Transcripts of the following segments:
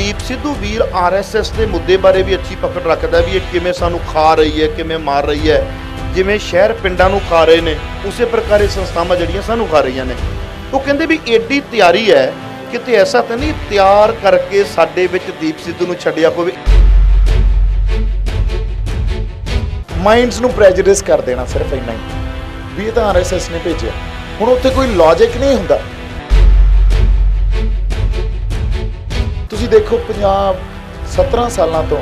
ਦੀਪ ਸਿੱਧੂ ਵੀਰ RSS ਦੇ ਮੁੱਦੇ ਬਾਰੇ ਵੀ ਅੱਛੀ ਪਕੜ ਰੱਖਦਾ ਵੀ ਇਹ ਕਿਵੇਂ ਸਾਨੂੰ ਖਾ ਰਹੀ ਹੈ, ਕਿਵੇਂ ਮਾਰ ਰਹੀ ਹੈ। ਜਿਵੇਂ ਸ਼ਹਿਰ ਪਿੰਡਾਂ ਨੂੰ ਖਾ ਰਹੇ ਨੇ, ਉਸੇ ਪ੍ਰਕਾਰ ਇਹ ਸੰਸਥਾਵਾਂ ਜਿਹੜੀਆਂ ਸਾਨੂੰ ਖਾ ਰਹੀਆਂ ਨੇ। ਉਹ ਕਹਿੰਦੇ ਵੀ ਏਡੀ ਤਿਆਰੀ ਹੈ, ਕਿਤੇ ਐਸਾ ਤਾਂ ਨਹੀਂ ਤਿਆਰ ਕਰਕੇ ਸਾਡੇ ਵਿੱਚ ਦੀਪ ਸਿੱਧੂ ਨੂੰ ਛੱਡਿਆ ਪਵੇ। ਮਾਈਂਡਸ ਨੂੰ ਪ੍ਰੈਜੁਡਿਸ ਕਰ ਦੇਣਾ, ਸਿਰਫ ਇੰਨਾ ਹੀ ਵੀ ਇਹ ਤਾਂ ਆਰਐਸਐਸ ਨੇ ਭੇਜਿਆ। ਹੁਣ ਉੱਥੇ ਕੋਈ ਲੌਜਿਕ ਨਹੀਂ ਹੁੰਦਾ। ਤੁਸੀਂ ਦੇਖੋ ਪੰਜਾਬ 17 ਸਾਲਾਂ ਤੋਂ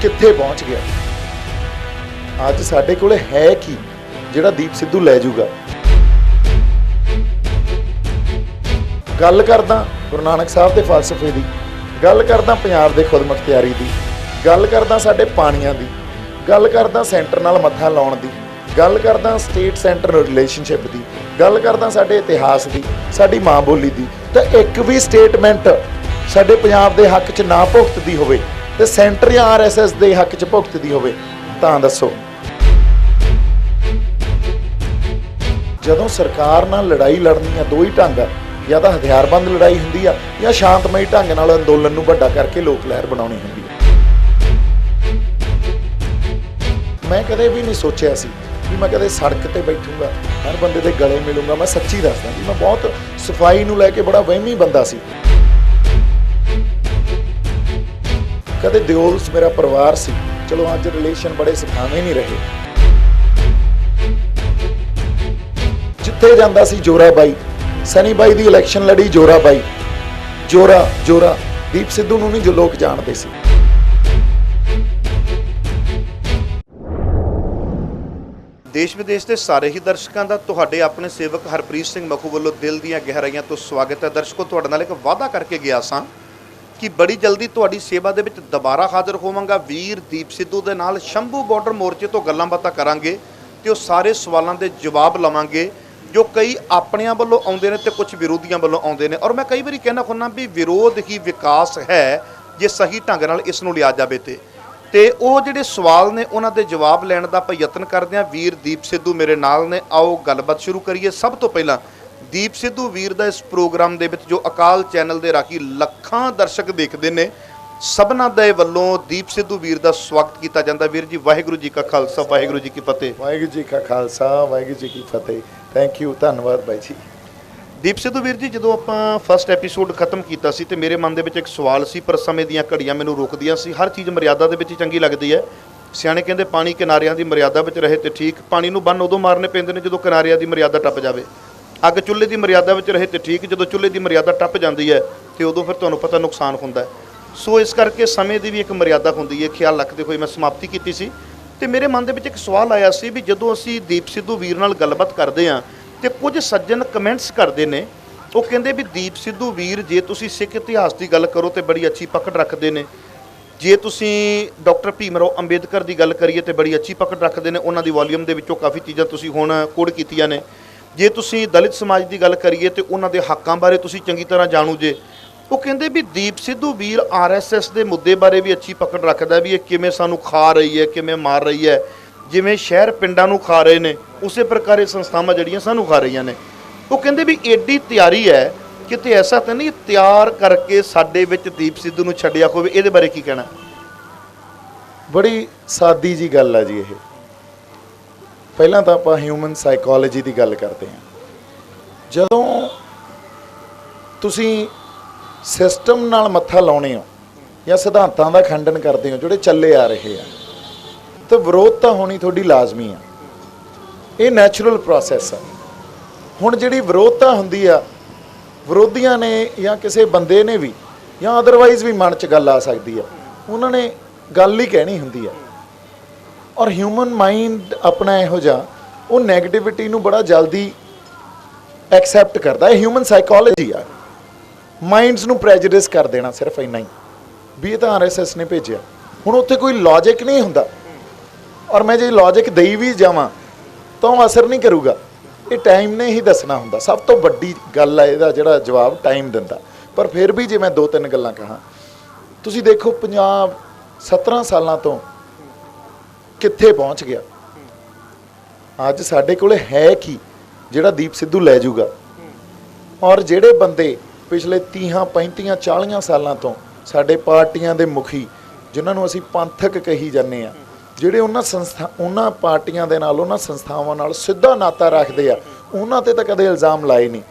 ਕਿੱਥੇ ਪਹੁੰਚ ਗਿਆ। ਅੱਜ ਸਾਡੇ ਕੋਲ ਹੈ ਕੀ ਜਿਹੜਾ ਦੀਪ ਸਿੱਧੂ ਲੈ ਜਾਊਗਾ। ਗੱਲ ਕਰਦਾ ਗੁਰੂ ਨਾਨਕ ਸਾਹਿਬ ਦੇ ਫਲਸਫੇ ਦੀ, ਗੱਲ ਕਰਦਾ ਪੰਜਾਬ ਦੇ ਖੁਦਮੁਖਤਿਆਰੀ ਦੀ, ਗੱਲ ਕਰਦਾ ਸਾਡੇ ਪਾਣੀਆਂ ਦੀ, ਗੱਲ ਕਰਦਾ ਸੈਂਟਰ ਨਾਲ ਮੱਥਾ ਲਾਉਣ ਦੀ, ਗੱਲ ਕਰਦਾ ਸਟੇਟ ਸੈਂਟਰ ਰਿਲੇਸ਼ਨਸ਼ਿਪ ਦੀ, ਗੱਲ ਕਰਦਾ ਸਾਡੇ ਇਤਿਹਾਸ ਦੀ, ਸਾਡੀ ਮਾਂ ਬੋਲੀ ਦੀ। ਤਾਂ ਇੱਕ ਵੀ ਸਟੇਟਮੈਂਟ ਸਾਡੇ ਪੰਜਾਬ ਦੇ ਹੱਕ 'ਚ ਨਾ ਭੁਗਤਦੀ ਹੋਵੇ ਤੇ ਸੈਂਟਰ ਜਾਂ ਆਰਐਸਐਸ ਦੇ ਹੱਕ 'ਚ ਭੁਗਤਦੀ ਹੋਵੇ ਤਾਂ ਦੱਸੋ। ਜਦੋਂ ਸਰਕਾਰ ਨਾਲ ਲੜਾਈ ਲੜਨੀ ਆ, ਦੋ ਹੀ ਢੰਗ ਆ, ਜਾਂ ਤਾਂ ਹਥਿਆਰਬੰਦ ਲੜਾਈ ਹੁੰਦੀ ਆ ਜਾਂ ਸ਼ਾਂਤਮਈ ਢੰਗ ਨਾਲ ਅੰਦੋਲਨ ਨੂੰ ਵੱਡਾ ਕਰਕੇ ਲੋਕ ਲਹਿਰ ਬਣਾਉਣੀ ਹੁੰਦੀ ਆ। ਮੈਂ ਕਦੇ ਵੀ ਨਹੀਂ ਸੋਚਿਆ ਸੀ ਵੀ ਮੈਂ ਕਦੇ ਸੜਕ ਤੇ ਬੈਠੂੰਗਾ, ਹਰ ਬੰਦੇ ਦੇ ਗਲੇ ਮਿਲੂੰਗਾ। ਮੈਂ ਸੱਚੀ ਦੱਸਦਾ ਵੀ ਮੈਂ ਬਹੁਤ ਸਫਾਈ ਨੂੰ ਲੈ ਕੇ ਬੜਾ ਵਹਿਮੀ ਬੰਦਾ ਸੀ। ਕਦੇ ਦਿਓਲਸ ਮੇਰਾ ਪਰਿਵਾਰ ਸੀ, ਚਲੋ ਅੱਜ ਰਿਲੇਸ਼ਨ ਬੜੇ ਸੁਖਾਵੇਂ ਨਹੀਂ ਰਹੇ। ਜਿੱਥੇ ਜਾਂਦਾ ਸੀ ਜੋਰਾ ਬਾਈ, ਸਨੀ ਬਾਈ ਦੀ ਇਲੈਕਸ਼ਨ ਲੜੀ ਜੋਰਾ ਬਾਈ, ਜੋਰਾ ਦੀਪ ਸਿੱਧੂ ਨੂੰ ਨਹੀਂ ਜੋ ਲੋਕ ਜਾਣਦੇ ਸੀ। ਦੇਸ਼ ਵਿਦੇਸ਼ ਦੇ ਸਾਰੇ ਹੀ ਦਰਸ਼ਕਾਂ ਦਾ ਤੁਹਾਡੇ ਆਪਣੇ ਸੇਵਕ ਹਰਪ੍ਰੀਤ ਸਿੰਘ ਮਖੂ ਵੱਲੋਂ ਦਿਲ ਦੀਆਂ ਗਹਿਰਾਈਆਂ ਤੋਂ ਸਵਾਗਤ ਹੈ। ਦਰਸ਼ਕੋ, ਤੁਹਾਡੇ ਨਾਲ ਇੱਕ ਵਾਅਦਾ ਕਰਕੇ ਗਿਆ ਸਾਂ ਕਿ ਬੜੀ ਜਲਦੀ ਤੁਹਾਡੀ ਸੇਵਾ ਦੇ ਵਿੱਚ ਦੁਬਾਰਾ ਹਾਜ਼ਰ ਹੋਵਾਂਗਾ। ਵੀਰ ਦੀਪ ਸਿੱਧੂ ਦੇ ਨਾਲ ਸ਼ੰਭੂ ਬਾਰਡਰ ਮੋਰਚੇ ਤੋਂ ਗੱਲਾਂ ਬਾਤਾਂ ਕਰਾਂਗੇ ਤੇ ਉਹ ਸਾਰੇ ਸਵਾਲਾਂ ਦੇ ਜਵਾਬ ਲਵਾਂਗੇ ਜੋ ਕਈ ਆਪਣਿਆਂ ਵੱਲੋਂ ਆਉਂਦੇ ਨੇ ਤੇ ਕੁਝ ਵਿਰੋਧੀਆਂ ਵੱਲੋਂ ਆਉਂਦੇ ਨੇ। ਔਰ ਮੈਂ ਕਈ ਵਾਰੀ ਕਹਿਣਾ ਹੁੰਦਾ ਵੀ ਵਿਰੋਧ ਹੀ ਵਿਕਾਸ ਹੈ ਜੇ ਸਹੀ ਢੰਗ ਨਾਲ ਇਸ ਨੂੰ ਲਿਆ ਜਾਵੇ ਤੇ ਉਹ ਜਿਹੜੇ ਸਵਾਲ ਨੇ ਉਹਨਾਂ ਦੇ ਜਵਾਬ ਲੈਣ ਦਾ ਆਪਾਂ ਯਤਨ ਕਰਦੇ ਹਾਂ। ਵੀਰ ਦੀਪ ਸਿੱਧੂ ਮੇਰੇ ਨਾਲ ਨੇ, ਆਓ ਗੱਲਬਾਤ ਸ਼ੁਰੂ ਕਰੀਏ। ਸਭ ਤੋਂ ਪਹਿਲਾਂ ਦੀਪ ਸਿੱਧੂ ਵੀਰ ਦਾ ਇਸ ਪ੍ਰੋਗਰਾਮ ਦੇ ਵਿੱਚ ਜੋ ਅਕਾਲ ਚੈਨਲ ਦੇ ਰਾਹੀਂ ਲੱਖਾਂ ਦਰਸ਼ਕ ਦੇਖਦੇ ਨੇ, ਸਭਨਾਂ ਦੇ ਵੱਲੋਂ ਦੀਪ ਸਿੱਧੂ ਵੀਰ ਦਾ ਸਵਾਗਤ ਕੀਤਾ ਜਾਂਦਾ। ਵੀਰ ਜੀ, ਵਾਹਿਗੁਰੂ ਜੀ ਕਾ ਖਾਲਸਾ, ਵਾਹਿਗੁਰੂ ਜੀ ਕੀ ਫਤਿਹ। ਵਾਹਿਗੁਰੂ ਜੀ ਕਾ ਖਾਲਸਾ, ਵਾਹਿਗੁਰੂ ਜੀ ਕੀ ਫਤਿਹ। ਥੈਂਕ ਯੂ, ਧੰਨਵਾਦ ਬਾਈ ਜੀ। ਦੀਪ ਸਿੱਧੂ ਵੀਰ ਜੀ, ਜਦੋਂ ਆਪਾਂ ਫਸਟ ਐਪੀਸੋਡ ਖਤਮ ਕੀਤਾ ਸੀ ਤੇ ਮੇਰੇ ਮਨ ਦੇ ਵਿੱਚ ਇੱਕ ਸਵਾਲ ਸੀ, ਪਰ ਸਮੇਂ ਦੀਆਂ ਘੜੀਆਂ ਮੈਨੂੰ ਰੋਕਦੀਆਂ ਸੀ। ਹਰ ਚੀਜ਼ ਮਰਿਆਦਾ ਦੇ ਵਿੱਚ ਹੀ ਚੰਗੀ ਲੱਗਦੀ ਹੈ। ਸਿਆਣੇ ਕਹਿੰਦੇ ਪਾਣੀ ਕਿਨਾਰਿਆਂ ਦੀ ਮਰਿਆਦਾ ਵਿੱਚ ਰਹੇ ਤੇ ਠੀਕ। ਪਾਣੀ ਨੂੰ ਬੰਨ ਉਦੋਂ ਮਾਰਨੇ ਪੈਂਦੇ ਨੇ ਜਦੋਂ ਕਿਨਾਰਿਆਂ ਦੀ ਮਰਿਆਦਾ ਟੱਪ ਜਾਵੇ। ਅੱਗ ਚੁੱਲ੍ਹੇ ਦੀ ਮਰਿਆਦਾ ਵਿੱਚ ਰਹੇ ਤੇ ਠੀਕ, ਜਦੋਂ ਚੁੱਲ੍ਹੇ ਦੀ ਮਰਿਆਦਾ ਟੱਪ ਜਾਂਦੀ ਹੈ ਤੇ ਉਦੋਂ ਫਿਰ ਤੁਹਾਨੂੰ ਪਤਾ ਨੁਕਸਾਨ ਹੁੰਦਾ ਹੈ। ਸੋ ਇਸ ਕਰਕੇ ਸਮੇਂ ਦੀ ਵੀ ਇੱਕ ਮਰਿਆਦਾ ਹੁੰਦੀ ਹੈ। ਖਿਆਲ ਰੱਖਦੇ ਹੋਏ ਮੈਂ ਸਮਾਪਤੀ ਕੀਤੀ ਸੀ ਤੇ ਮੇਰੇ ਮਨ ਦੇ ਵਿੱਚ ਇੱਕ ਸਵਾਲ ਆਇਆ ਸੀ ਵੀ ਜਦੋਂ ਅਸੀਂ ਦੀਪ ਸਿੱਧੂ ਵੀਰ ਨਾਲ ਗੱਲਬਾਤ ਕਰਦੇ ਹਾਂ ਤੇ ਕੁਝ ਸੱਜਣ ਕਮੈਂਟਸ ਕਰਦੇ ਨੇ, ਉਹ ਕਹਿੰਦੇ ਵੀ ਦੀਪ ਸਿੱਧੂ ਵੀਰ ਜੇ ਤੁਸੀਂ ਸਿੱਖ ਇਤਿਹਾਸ ਦੀ ਗੱਲ ਕਰੋ ਤੇ ਬੜੀ ਅੱਛੀ ਪਕੜ ਰੱਖਦੇ ਨੇ, ਜੇ ਤੁਸੀਂ ਡਾਕਟਰ ਭੀਮ ਰਾਓ ਅੰਬੇਦਕਰ ਦੀ ਗੱਲ ਕਰੀਏ ਤੇ ਬੜੀ ਅੱਛੀ ਪਕੜ ਰੱਖਦੇ ਨੇ, ਉਹਨਾਂ ਦੀ ਵੋਲੀਅਮ ਦੇ ਵਿੱਚੋਂ ਕਾਫੀ ਚੀਜ਼ਾਂ ਤੁਸੀਂ ਹੁਣ ਕੋਡ ਕੀਤੀਆਂ ਨੇ। ਜੇ ਤੁਸੀਂ ਦਲਿਤ ਸਮਾਜ ਦੀ ਗੱਲ ਕਰੀਏ ਤੇ ਉਹਨਾਂ ਦੇ ਹੱਕਾਂ ਬਾਰੇ ਤੁਸੀਂ ਚੰਗੀ ਤਰ੍ਹਾਂ ਜਾਣੂ ਜੇ। ਉਹ ਕਹਿੰਦੇ ਵੀ ਦੀਪ ਸਿੱਧੂ ਵੀਰ ਆਰਐਸਐਸ ਦੇ ਮੁੱਦੇ ਬਾਰੇ ਵੀ ਅੱਛੀ ਪਕੜ ਰੱਖਦਾ ਵੀ ਇਹ ਕਿਵੇਂ ਸਾਨੂੰ ਖਾ ਰਹੀ ਹੈ, ਕਿਵੇਂ ਮਾਰ ਰਹੀ ਹੈ। ਜਿਵੇਂ ਸ਼ਹਿਰ ਪਿੰਡਾਂ ਨੂੰ ਖਾ ਰਹੇ ਨੇ, ਉਸੇ ਪ੍ਰਕਾਰ ਇਹ ਸੰਸਥਾਵਾਂ ਜਿਹੜੀਆਂ ਸਾਨੂੰ ਖਾ ਰਹੀਆਂ ਨੇ। ਉਹ ਕਹਿੰਦੇ ਵੀ ਏਡੀ ਤਿਆਰੀ ਹੈ, ਕਿਤੇ ਐਸਾ ਤਾਂ ਨਹੀਂ ਤਿਆਰ ਕਰਕੇ ਸਾਡੇ ਵਿੱਚ ਦੀਪ ਸਿੱਧੂ ਨੂੰ ਛੱਡਿਆ ਹੋਵੇ। ਇਹਦੇ ਬਾਰੇ ਕੀ ਕਹਿਣਾ? ਬੜੀ ਸਾਦੀ ਜੀ ਗੱਲ ਆ ਜੀ ਇਹ। ਪਹਿਲਾਂ ਤਾਂ ਆਪਾਂ ਹਿਊਮਨ ਸਾਈਕੋਲੋਜੀ ਦੀ ਗੱਲ ਕਰਦੇ ਹਾਂ। ਜਦੋਂ ਤੁਸੀਂ ਸਿਸਟਮ ਨਾਲ ਮੱਥਾ ਲਾਉਣੇ ਹੋ ਜਾਂ ਸਿਧਾਂਤਾਂ ਦਾ ਖੰਡਨ ਕਰਦੇ ਹੋ ਜਿਹੜੇ ਚੱਲੇ ਆ ਰਹੇ ਆ, ਤਾਂ ਵਿਰੋਧਤਾ ਹੋਣੀ ਤੁਹਾਡੀ ਲਾਜ਼ਮੀ ਆ। ਇਹ ਨੈਚੁਰਲ ਪ੍ਰੋਸੈਸ ਆ। ਹੁਣ ਜਿਹੜੀ ਵਿਰੋਧਤਾ ਹੁੰਦੀ ਆ, ਵਿਰੋਧੀਆਂ ਨੇ ਜਾਂ ਕਿਸੇ ਬੰਦੇ ਨੇ ਵੀ ਜਾਂ ਅਦਰਵਾਈਜ਼ ਵੀ ਮਨ 'ਚ ਗੱਲ ਆ ਸਕਦੀ ਆ, ਉਹਨਾਂ ਨੇ ਗੱਲ ਹੀ ਕਹਿਣੀ ਹੁੰਦੀ ਆ। ਔਰ ਹਿਊਮਨ ਮਾਈਂਡ ਆਪਣਾ ਇਹੋ ਜਿਹਾ, ਉਹ ਨੈਗੇਟਿਵਿਟੀ ਨੂੰ ਬੜਾ ਜਲਦੀ ਐਕਸੈਪਟ ਕਰਦਾ। ਇਹ ਹਿਊਮਨ ਸਾਈਕੋਲੋਜੀ ਆ। ਮਾਈਂਡਸ ਨੂੰ ਪ੍ਰੈਜੁਡਿਸ ਕਰ ਦੇਣਾ, ਸਿਰਫ ਇੰਨਾ ਹੀ ਵੀ ਇਹ ਤਾਂ ਆਰਐਸਐਸ ਨੇ ਭੇਜਿਆ। ਹੁਣ ਉੱਥੇ ਕੋਈ ਲੌਜਿਕ ਨਹੀਂ ਹੁੰਦਾ। ਔਰ ਮੈਂ ਜੇ ਲੌਜਿਕ ਦੇਈ ਵੀ ਜਾਵਾਂ ਤਾਂ ਉਹ ਅਸਰ ਨਹੀਂ ਕਰੂਗਾ। ਇਹ ਟਾਈਮ ਨੇ ਹੀ ਦੱਸਣਾ ਹੁੰਦਾ। ਸਭ ਤੋਂ ਵੱਡੀ ਗੱਲ ਆ ਇਹਦਾ ਜਿਹੜਾ ਜਵਾਬ ਟਾਈਮ ਦਿੰਦਾ। ਪਰ ਫਿਰ ਵੀ ਜੇ ਮੈਂ ਦੋ ਤਿੰਨ ਗੱਲਾਂ ਕਹਾਂ, ਤੁਸੀਂ ਦੇਖੋ ਪੰਜਾਬ 17 ਸਾਲਾਂ ਤੋਂ ਕਿੱਥੇ ਪਹੁੰਚ ਗਿਆ। ਅੱਜ ਸਾਡੇ ਕੋਲ ਹੈ ਕੀ ਜਿਹੜਾ ਦੀਪ ਸਿੱਧੂ ਲੈ ਜਾਊਗਾ। ਔਰ ਜਿਹੜੇ ਬੰਦੇ ਪਿਛਲੇ 30 35 40 ਸਾਲਾਂ ਤੋਂ ਸਾਡੇ ਪਾਰਟੀਆਂ ਦੇ ਮੁਖੀ ਜਿਨ੍ਹਾਂ ਨੂੰ ਅਸੀਂ ਪੰਥਕ ਕਹੀ ਜਾਂਦੇ ਆ, ਜਿਹੜੇ ਉਹਨਾਂ ਪਾਰਟੀਆਂ ਦੇ ਨਾਲ, ਉਹਨਾਂ ਸੰਸਥਾਵਾਂ ਨਾਲ ਸਿੱਧਾ ਨਾਤਾ ਰੱਖਦੇ ਆ, ਉਹਨਾਂ ਤੇ ਤਾਂ ਕਦੇ ਇਲਜ਼ਾਮ ਲਾਏ ਨਹੀਂ।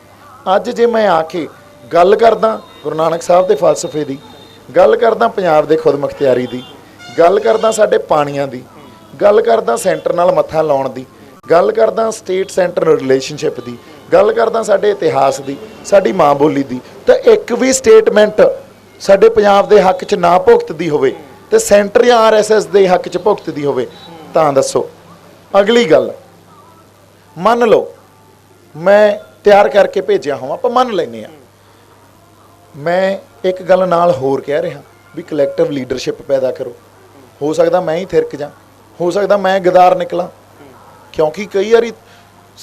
ਅੱਜ ਜੇ ਮੈਂ ਆ ਕੇ ਗੱਲ ਕਰਦਾ ਗੁਰੂ ਨਾਨਕ ਸਾਹਿਬ ਦੇ ਫਲਸਫੇ ਦੀ, ਗੱਲ ਕਰਦਾ ਪੰਜਾਬ ਦੇ ਖੁਦਮੁਖਤਿਆਰੀ ਦੀ, ਗੱਲ ਕਰਦਾ ਸਾਡੇ ਪਾਣੀਆਂ ਦੀ, ਗੱਲ ਕਰਦਾ ਸੈਂਟਰ ਨਾਲ ਮੱਥਾ ਲਾਉਣ ਦੀ, ਗੱਲ ਕਰਦਾ ਸਟੇਟ ਸੈਂਟਰ ਰਿਲੇਸ਼ਨਸ਼ਿਪ ਦੀ, ਗੱਲ ਕਰਦਾ ਸਾਡੇ ਇਤਿਹਾਸ ਦੀ, ਸਾਡੀ ਮਾਂ ਬੋਲੀ ਦੀ, ਤਾਂ ਇੱਕ ਵੀ ਸਟੇਟਮੈਂਟ ਸਾਡੇ ਪੰਜਾਬ ਦੇ ਹੱਕ 'ਚ ਨਾ ਭੁਗਤਦੀ ਹੋਵੇ ਤੇ ਸੈਂਟਰ ਜਾਂ ਆਰਐਸਐਸ ਦੇ ਹੱਕ 'ਚ ਭੁਗਤਦੀ ਹੋਵੇ ਤਾਂ ਦੱਸੋ। ਅਗਲੀ ਗੱਲ, ਮੰਨ ਲਓ ਮੈਂ ਤਿਆਰ ਕਰਕੇ ਭੇਜਿਆ ਹੋਵਾਂ, ਆਪਾਂ ਮੰਨ ਲੈਂਦੇ ਹਾਂ, ਮੈਂ ਇੱਕ ਗੱਲ ਨਾਲ ਹੋਰ ਕਹਿ ਰਿਹਾ ਵੀ ਕਲੈਕਟਿਵ ਲੀਡਰਸ਼ਿਪ ਪੈਦਾ ਕਰੋ। ਹੋ ਸਕਦਾ ਮੈਂ ਹੀ ਥਿਰਕ ਜਾ, ਹੋ ਸਕਦਾ ਮੈਂ ਗਦਾਰ ਨਿਕਲਾਂ, ਕਿਉਂਕਿ ਕਈ ਵਾਰੀ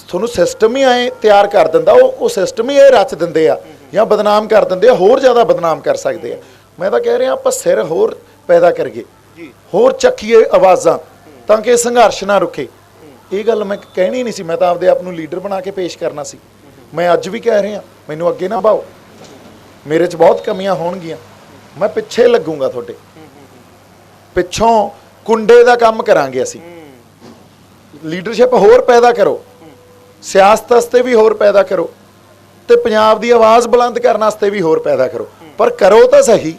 ਤੁਹਾਨੂੰ ਸਿਸਟਮ ਹੀ ਐਂ ਤਿਆਰ ਕਰ ਦਿੰਦਾ, ਉਹ ਸਿਸਟਮ ਹੀ ਇਹ ਰਚ ਦਿੰਦੇ ਆ ਜਾਂ ਬਦਨਾਮ ਕਰ ਦਿੰਦੇ ਆ, ਹੋਰ ਜ਼ਿਆਦਾ ਬਦਨਾਮ ਕਰ ਸਕਦੇ ਆ। ਮੈਂ ਤਾਂ ਕਹਿ ਰਿਹਾ ਆਪਾਂ ਸਿਰ ਹੋਰ ਪੈਦਾ ਕਰੀਏ, ਹੋਰ ਚੱਕੀਏ ਆਵਾਜ਼ਾਂ ਤਾਂ ਕਿ ਸੰਘਰਸ਼ ਨਾ ਰੁਕੇ। ਇਹ ਗੱਲ ਮੈਂ ਕਹਿਣੀ ਨਹੀਂ ਸੀ, ਮੈਂ ਤਾਂ ਆਪਦੇ ਆਪ ਨੂੰ ਲੀਡਰ ਬਣਾ ਕੇ ਪੇਸ਼ ਕਰਨਾ ਸੀ। ਮੈਂ ਅੱਜ ਵੀ ਕਹਿ ਰਿਹਾ, ਮੈਨੂੰ ਅੱਗੇ ਨਾ ਭਾਓ, ਮੇਰੇ 'ਚ ਬਹੁਤ ਕਮੀਆਂ ਹੋਣਗੀਆਂ, ਮੈਂ ਪਿੱਛੇ ਲੱਗੂੰਗਾ, ਤੁਹਾਡੇ ਪਿੱਛੋਂ ਕੁੰਡੇ ਦਾ ਕੰਮ ਕਰਾਂਗੇ ਅਸੀਂ। ਲੀਡਰਸ਼ਿਪ ਹੋਰ ਪੈਦਾ ਕਰੋ, ਸਿਆਸਤ ਵਾਸਤੇ ਵੀ ਹੋਰ ਪੈਦਾ ਕਰੋ, ਤੇ ਪੰਜਾਬ ਦੀ ਆਵਾਜ਼ ਬੁਲੰਦ ਕਰਨ ਵਾਸਤੇ ਵੀ ਹੋਰ ਪੈਦਾ ਕਰੋ, ਪਰ ਕਰੋ ਤਾਂ ਸਹੀ।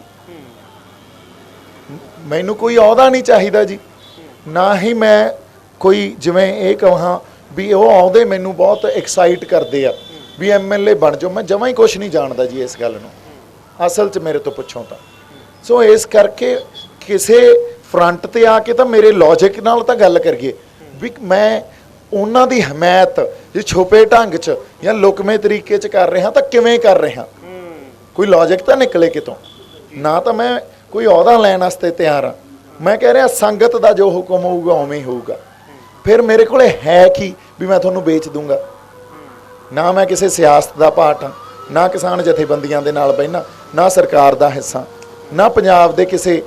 ਮੈਨੂੰ ਕੋਈ ਅਹੁਦਾ ਨਹੀਂ ਚਾਹੀਦਾ ਜੀ, ਨਾ ਹੀ ਮੈਂ ਕੋਈ ਜਿਵੇਂ ਇਹ ਕਹਾਂ ਵੀ ਉਹ ਅਹੁਦੇ ਮੈਨੂੰ ਬਹੁਤ ਐਕਸਾਈਟ ਕਰਦੇ ਆ ਵੀ ਐਮਐਲਏ ਬਣ ਜਾਓ। ਮੈਂ ਜਮਾਂ ਹੀ ਕੁਛ ਨਹੀਂ ਜਾਣਦਾ ਜੀ ਇਸ ਗੱਲ ਨੂੰ, ਅਸਲ 'ਚ ਮੇਰੇ ਤੋਂ ਪੁੱਛੋ ਤਾਂ। ਸੋ ਇਸ ਕਰਕੇ ਕਿਸੇ ਫਰੰਟ ਤੇ ਆ ਕੇ ਤਾਂ ਮੇਰੇ ਲੌਜਿਕ ਨਾਲ ਤਾਂ ਗੱਲ ਕਰੀਏ ਵੀ ਮੈਂ ਉਹਨਾਂ ਦੀ ਹਮਾਇਤ ਜੇ ਛੁਪੇ ਢੰਗ 'ਚ ਜਾਂ ਲੁਕਵੇਂ ਤਰੀਕੇ 'ਚ ਕਰ ਰਿਹਾ ਤਾਂ ਕਿਵੇਂ ਕਰ ਰਿਹਾ, ਕੋਈ ਲੌਜਿਕ ਤਾਂ ਨਿਕਲੇ ਕਿਤੋਂ। ਨਾ ਤਾਂ ਮੈਂ ਕੋਈ ਅਹੁਦਾ ਲੈਣ ਵਾਸਤੇ ਤਿਆਰ ਹਾਂ, ਮੈਂ ਕਹਿ ਰਿਹਾ ਸੰਗਤ ਦਾ ਜੋ ਹੁਕਮ ਹੋਊਗਾ ਉਵੇਂ ਹੀ ਹੋਊਗਾ। ਫਿਰ ਮੇਰੇ ਕੋਲੇ ਹੈ ਕੀ ਵੀ ਮੈਂ ਤੁਹਾਨੂੰ ਵੇਚ ਦੂੰਗਾ। ਨਾ ਮੈਂ ਕਿਸੇ ਸਿਆਸਤ ਦਾ ਪਾਰਟ ਹਾਂ, ਨਾ ਕਿਸਾਨ ਜਥੇਬੰਦੀਆਂ ਦੇ ਨਾਲ ਬਹਿਣਾ, ਨਾ ਸਰਕਾਰ ਦਾ ਹਿੱਸਾ, ਨਾ ਪੰਜਾਬ ਦੇ ਕਿਸੇ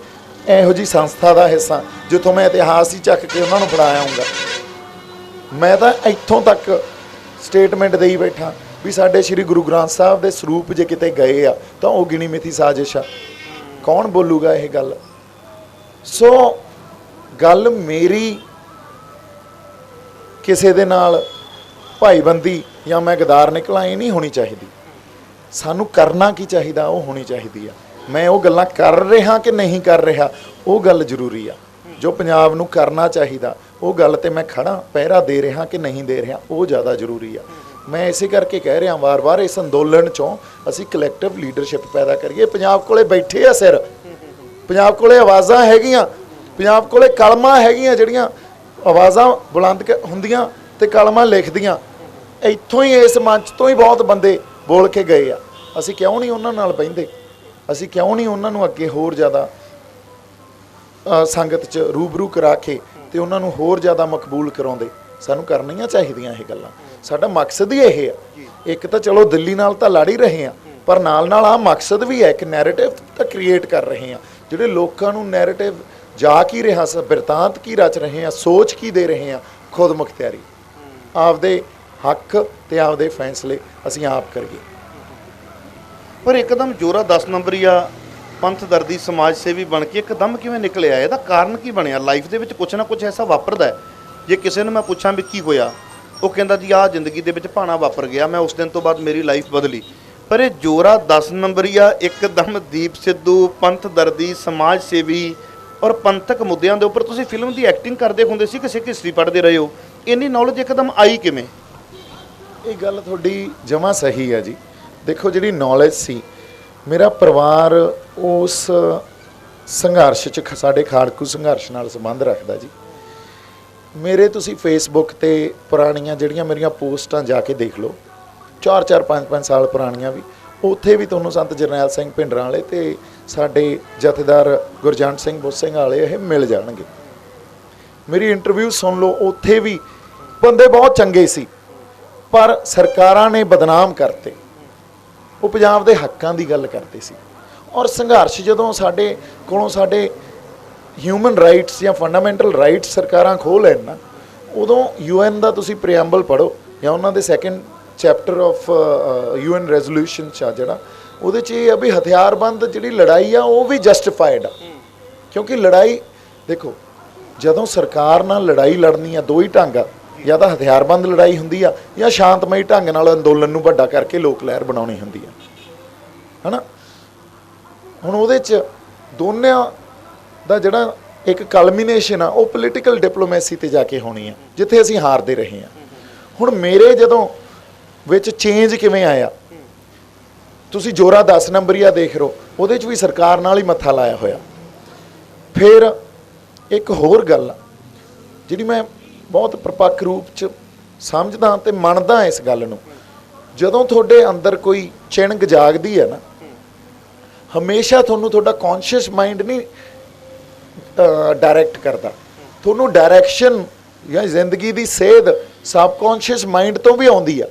ਇਹੋ ਜਿਹੀ ਸੰਸਥਾ ਦਾ ਹਿੱਸਾ ਜਿੱਥੋਂ ਮੈਂ ਇਤਿਹਾਸ ਹੀ ਚੱਕ ਕੇ ਉਹਨਾਂ ਨੂੰ ਫੜਾ ਆਊਂਗਾ। ਮੈਂ ਤਾਂ ਇੱਥੋਂ ਤੱਕ ਸਟੇਟਮੈਂਟ ਦੇਈ ਬੈਠਾ ਵੀ ਸਾਡੇ ਸ਼੍ਰੀ ਗੁਰੂ ਗ੍ਰੰਥ ਸਾਹਿਬ ਦੇ ਸਰੂਪ ਜੇ ਕਿਤੇ ਗਏ ਆ ਤਾਂ ਉਹ ਗਿਣੀ ਮਿਥੀ ਸਾਜ਼ਿਸ਼ ਆ। ਕੌਣ ਬੋਲੂਗਾ ਇਹ ਗੱਲ? ਸੋ ਗੱਲ ਮੇਰੀ ਕਿਸੇ ਦੇ ਨਾਲ ਭਾਈਬੰਦੀ ਜਾਂ ਮੈਂ ਗਦਾਰ ਨਿਕਲਾਂ ਇਹ ਨਹੀਂ ਹੋਣੀ ਚਾਹੀਦੀ। ਸਾਨੂੰ ਕਰਨਾ ਕੀ ਚਾਹੀਦਾ ਉਹ ਹੋਣੀ ਚਾਹੀਦੀ ਆ। ਮੈਂ ਉਹ ਗੱਲਾਂ ਕਰ ਰਿਹਾ ਕਿ ਨਹੀਂ ਕਰ ਰਿਹਾ ਉਹ ਗੱਲ ਜ਼ਰੂਰੀ ਆ। ਜੋ ਪੰਜਾਬ ਨੂੰ ਕਰਨਾ ਚਾਹੀਦਾ ਉਹ ਗੱਲ ਤੇ ਮੈਂ ਖੜਾ, ਪਹਿਰਾ ਦੇ ਰਿਹਾ ਕਿ ਨਹੀਂ ਦੇ ਰਿਹਾ ਉਹ ਜ਼ਿਆਦਾ ਜ਼ਰੂਰੀ ਆ। ਮੈਂ ਇਸੇ ਕਰਕੇ ਕਹਿ ਰਿਹਾ ਵਾਰ-ਵਾਰ, ਇਸ ਅੰਦੋਲਨ 'ਚੋਂ ਅਸੀਂ ਕਲੈਕਟਿਵ ਲੀਡਰਸ਼ਿਪ ਪੈਦਾ ਕਰੀਏ। ਪੰਜਾਬ ਕੋਲੇ ਬੈਠੇ ਆ ਸਿਰ, ਪੰਜਾਬ ਕੋਲੇ ਆਵਾਜ਼ਾਂ ਹੈਗੀਆਂ, ਪੰਜਾਬ ਕੋਲੇ ਕਲਮਾਂ ਹੈਗੀਆਂ ਜਿਹੜੀਆਂ ਆਵਾਜ਼ਾਂ ਬੁਲੰਦ ਹੁੰਦੀਆਂ ਤੇ ਕਲਮਾਂ ਲਿਖਦੀਆਂ। ਇੱਥੋਂ ਹੀ ਇਸ ਮੰਚ ਤੋਂ ਹੀ ਬਹੁਤ ਬੰਦੇ ਬੋਲ ਕੇ ਗਏ ਆ। ਅਸੀਂ ਕਿਉਂ ਨਹੀਂ ਉਹਨਾਂ ਨਾਲ ਬਹਿੰਦੇ? ਅਸੀਂ ਕਿਉਂ ਨਹੀਂ ਉਹਨਾਂ ਨੂੰ ਅੱਗੇ ਹੋਰ ਜ਼ਿਆਦਾ ਸੰਗਤ 'ਚ ਰੂਬਰੂ ਕਰਾ ਕੇ ਤੇ ਉਹਨਾਂ ਨੂੰ ਹੋਰ ਜ਼ਿਆਦਾ ਮਕਬੂਲ ਕਰਾਉਂਦੇ? ਸਾਨੂੰ ਕਰਨੀਆਂ ਚਾਹੀਦੀਆਂ ਇਹ ਗੱਲਾਂ। ਸਾਡਾ ਮਕਸਦ ਹੀ ਇਹ ਆ। ਇੱਕ ਤਾਂ ਚਲੋ ਦਿੱਲੀ ਨਾਲ ਤਾਂ ਲੜ ਹੀ ਰਹੇ ਆ, ਪਰ ਨਾਲ ਨਾਲ ਆਹ ਮਕਸਦ ਵੀ ਹੈ ਕਿ ਨੈਰੇਟਿਵ ਤਾਂ ਕ੍ਰੀਏਟ ਕਰ ਰਹੇ ਆ, ਜਿਹੜੇ ਲੋਕਾਂ ਨੂੰ ਨੈਰੇਟਿਵ ਜਾ ਕੀ ਰਿਹਾ, ਬਿਰਤਾਂਤ ਕੀ ਰਚ ਰਹੇ ਆ, ਸੋਚ ਕੀ ਦੇ ਰਹੇ ਆ, ਖੁਦ ਮੁਖਤਿਆਰੀ, ਆਪਦੇ ਹੱਕ ਤੇ ਆਪਦੇ ਫੈਸਲੇ ਅਸੀਂ ਆਪ ਕਰੀਏ। ਪਰ ਇੱਕਦਮ ਜੋਰਾ 10 ਨੰਬਰੀਆ ਪੰਥ ਦਰਦੀ ਸਮਾਜ ਸੇਵੀ ਬਣ ਕੇ ਇੱਕਦਮ ਕਿਵੇਂ ਨਿਕਲਿਆ? ਇਹਦਾ ਕਾਰਨ ਕੀ ਬਣਿਆ? ਲਾਈਫ ਦੇ ਵਿੱਚ ਕੁਛ ਨਾ ਕੁਛ ਐਸਾ ਵਾਪਰਦਾ ਹੈ। ਜੇ ਕਿਸੇ ਨੂੰ ਮੈਂ ਪੁੱਛਾਂ ਵੀ ਕੀ ਹੋਇਆ, ਉਹ ਕਹਿੰਦਾ ਜੀ ਆਹ ਜ਼ਿੰਦਗੀ ਦੇ ਵਿੱਚ ਭਾਣਾ ਵਾਪਰ ਗਿਆ, ਮੈਂ ਉਸ ਦਿਨ ਤੋਂ ਬਾਅਦ ਮੇਰੀ ਲਾਈਫ ਬਦਲੀ। ਪਰ ਇਹ ਜੋਰਾ 10 ਨੰਬਰੀਆ ਇੱਕਦਮ ਦੀਪ ਸਿੱਧੂ, ਪੰਥ ਦਰਦੀ, ਸਮਾਜ ਸੇਵੀ ਔਰ ਪੰਥਕ ਮੁੱਦਿਆਂ ਦੇ ਉੱਪਰ ਤੁਸੀਂ ਫਿਲਮ ਦੀ ਐਕਟਿੰਗ ਕਰਦੇ ਹੁੰਦੇ ਸੀ ਕਿ ਸਿੱਖ ਹਿਸਟਰੀ ਪੜ੍ਹਦੇ ਰਹੇ ਹੋ, ਇੰਨੀ ਨੌਲੇਜ ਇੱਕਦਮ ਆਈ ਕਿਵੇਂ? ਇਹ ਗੱਲ ਤੁਹਾਡੀ ਜਮਾਂ ਸਹੀ ਹੈ ਜੀ। ਦੇਖੋ ਜਿਹੜੀ ਨੌਲੇਜ ਸੀ, ਮੇਰਾ ਪਰਿਵਾਰ ਉਸ ਸੰਘਰਸ਼ 'ਚ ਸਾਡੇ ਖਾੜਕੂ ਸੰਘਰਸ਼ ਨਾਲ ਸੰਬੰਧ ਰੱਖਦਾ ਜੀ। ਮੇਰੇ ਤੁਸੀਂ ਫੇਸਬੁੱਕ ਤੇ ਪੁਰਾਣੀਆਂ ਜਿਹੜੀਆਂ ਮੇਰੀਆਂ ਪੋਸਟਾਂ ਜਾ ਕੇ ਦੇਖ ਲਓ, 4-4 5-5 ਸਾਲ ਪੁਰਾਣੀਆਂ ਵੀ, ਉੱਥੇ ਵੀ ਤੁਹਾਨੂੰ ਸੰਤ ਜਰਨੈਲ ਸਿੰਘ ਭਿੰਡਰਾਂ ਵਾਲੇ ਤੇ ਸਾਡੇ ਜਥੇਦਾਰ ਗੁਰਜੰਟ ਸਿੰਘ ਬੁੱਸਿੰਘ ਵਾਲੇ ਇਹ ਮਿਲ ਜਾਣਗੇ। ਮੇਰੀ ਇੰਟਰਵਿਊ ਸੁਣ ਲਓ, ਉੱਥੇ ਵੀ ਬੰਦੇ ਬਹੁਤ ਚੰਗੇ ਸੀ, ਪਰ ਸਰਕਾਰਾਂ ਨੇ ਬਦਨਾਮ ਕਰਤੇ। ਉਹ ਪੰਜਾਬ ਦੇ ਹੱਕਾਂ ਦੀ ਗੱਲ ਕਰਦੇ ਸੀ। ਔਰ ਸੰਘਰਸ਼ ਜਦੋਂ ਸਾਡੇ ਕੋਲੋਂ ਸਾਡੇ ਹਿਊਮਨ ਰਾਈਟਸ ਜਾਂ ਫੰਡਾਮੈਂਟਲ ਰਾਈਟਸ ਸਰਕਾਰਾਂ ਖੋਹ ਲੈਣ ਨਾ, ਉਦੋਂ UN ਦਾ ਤੁਸੀਂ ਪ੍ਰੀਐਂਬਲ ਪੜ੍ਹੋ ਜਾਂ ਉਹਨਾਂ ਦੇ 2nd chapter of UN resolution 'ਚ ਆ ਜਿਹੜਾ ਉਹਦੇ 'ਚ ਇਹ ਆ ਵੀ ਹਥਿਆਰਬੰਦ ਜਿਹੜੀ ਲੜਾਈ ਆ ਉਹ ਵੀ ਜਸਟੀਫਾਈਡ ਆ, ਕਿਉਂਕਿ ਲੜਾਈ ਦੇਖੋ ਜਦੋਂ ਸਰਕਾਰ ਨਾਲ ਲੜਾਈ ਲੜਨੀ ਆ ਦੋ ਹੀ ਢੰਗ ਆ, ਜਾਂ ਤਾਂ ਹਥਿਆਰਬੰਦ ਲੜਾਈ ਹੁੰਦੀ ਆ ਜਾਂ ਸ਼ਾਂਤਮਈ ਢੰਗ ਨਾਲ ਅੰਦੋਲਨ ਨੂੰ ਵੱਡਾ ਕਰਕੇ ਲੋਕ ਲਹਿਰ ਬਣਾਉਣੀ ਹੁੰਦੀ ਆ, ਹਨਾ। ਹੁਣ ਉਹਦੇ 'ਚ ਦੋਨਾਂ ਦਾ ਜਿਹੜਾ ਇੱਕ ਕਲਮੀਨੇਸ਼ਨ ਆ ਉਹ ਪੋਲੀਟੀਕਲ ਡਿਪਲੋਮੈਸੀ ਤੇ ਜਾ ਕੇ ਹੋਣੀ ਆ, ਜਿੱਥੇ ਅਸੀਂ ਹਾਰਦੇ ਰਹੇ ਆ। ਹੁਣ ਮੇਰੇ ਜਦੋਂ ਵਿੱਚ ਚੇਂਜ ਕਿਵੇਂ ਆਇਆ, ਤੁਸੀਂ ਜੋਰਾ 10 ਨੰਬਰੀਆ ਦੇਖ ਰਹੋ, ਉਹਦੇ 'ਚ ਵੀ ਸਰਕਾਰ ਨਾਲ ਹੀ ਮੱਥਾ ਲਾਇਆ ਹੋਇਆ। ਫਿਰ ਇੱਕ ਹੋਰ ਗੱਲ ਆ ਜਿਹੜੀ ਮੈਂ ਬਹੁਤ ਪ੍ਰਪੱਖ ਰੂਪ 'ਚ ਸਮਝਦਾ ਤੇ ਮੰਨਦਾ ਇਸ ਗੱਲ ਨੂੰ, ਜਦੋਂ ਤੁਹਾਡੇ ਅੰਦਰ ਕੋਈ ਚਿਣਗ ਜਾਗਦੀ ਹੈ ਨਾ, ਹਮੇਸ਼ਾ ਤੁਹਾਨੂੰ ਤੁਹਾਡਾ ਕੌਨਸ਼ੀਅਸ ਮਾਈਂਡ ਨਹੀਂ ਡਾਇਰੈਕਟ ਕਰਦਾ, ਤੁਹਾਨੂੰ ਡਾਇਰੈਕਸ਼ਨ ਜਾਂ ਜ਼ਿੰਦਗੀ ਦੀ ਸੇਧ ਸਬਕੌਨਸ਼ੀਅਸ ਮਾਈਂਡ ਤੋਂ ਵੀ ਆਉਂਦੀ ਆ।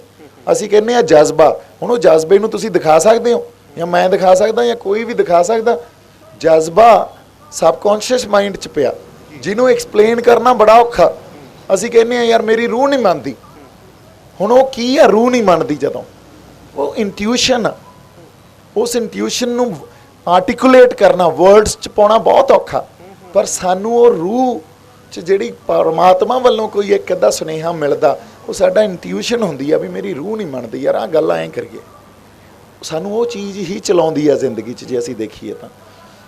ਅਸੀਂ ਕਹਿੰਦੇ ਆ ਜਜ਼ਬਾ, ਹੁਣ ਉਹ ਜਜ਼ਬੇ ਨੂੰ ਤੁਸੀਂ ਦਿਖਾ ਸਕਦੇ ਹੋ, ਜਾਂ ਮੈਂ ਦਿਖਾ ਸਕਦਾ, ਜਾਂ ਕੋਈ ਵੀ ਦਿਖਾ ਸਕਦਾ। ਜਜ਼ਬਾ ਸਬਕੌਨਸ਼ੀਅਸ ਮਾਈਂਡ 'ਚ ਪਿਆ, ਜਿਹਨੂੰ ਐਕਸਪਲੇਨ ਕਰਨਾ ਬੜਾ ਔਖਾ। ਅਸੀਂ ਕਹਿੰਦੇ ਆ ਯਾਰ ਮੇਰੀ ਰੂਹ ਨਹੀਂ ਮੰਨਦੀ। ਹੁਣ ਉਹ ਕੀ ਆ, ਰੂਹ ਨਹੀਂ ਮੰਨਦੀ ਜਦੋਂ, ਉਹ ਇੰਟਿਊਸ਼ਨ ਆ। ਉਸ ਇੰਟਿਊਸ਼ਨ ਨੂੰ ਆਰਟੀਕੂਲੇਟ ਕਰਨਾ, ਵਰਡਸ 'ਚ ਪਾਉਣਾ ਬਹੁਤ ਔਖਾ, ਪਰ ਸਾਨੂੰ ਉਹ ਰੂਹ 'ਚ ਜਿਹੜੀ ਪਰਮਾਤਮਾ ਵੱਲੋਂ ਕੋਈ ਇੱਕ ਅੱਧਾ ਸੁਨੇਹਾ ਮਿਲਦਾ, ਉਹ ਸਾਡਾ ਇੰਟਿਊਸ਼ਨ ਹੁੰਦੀ ਆ ਵੀ ਮੇਰੀ ਰੂਹ ਨਹੀਂ ਮੰਨਦੀ ਯਾਰ ਆਹ ਗੱਲ ਐਂ ਕਰੀਏ। ਸਾਨੂੰ ਉਹ ਚੀਜ਼ ਹੀ ਚਲਾਉਂਦੀ ਆ ਜ਼ਿੰਦਗੀ 'ਚ, ਜੇ ਅਸੀਂ ਦੇਖੀਏ ਤਾਂ।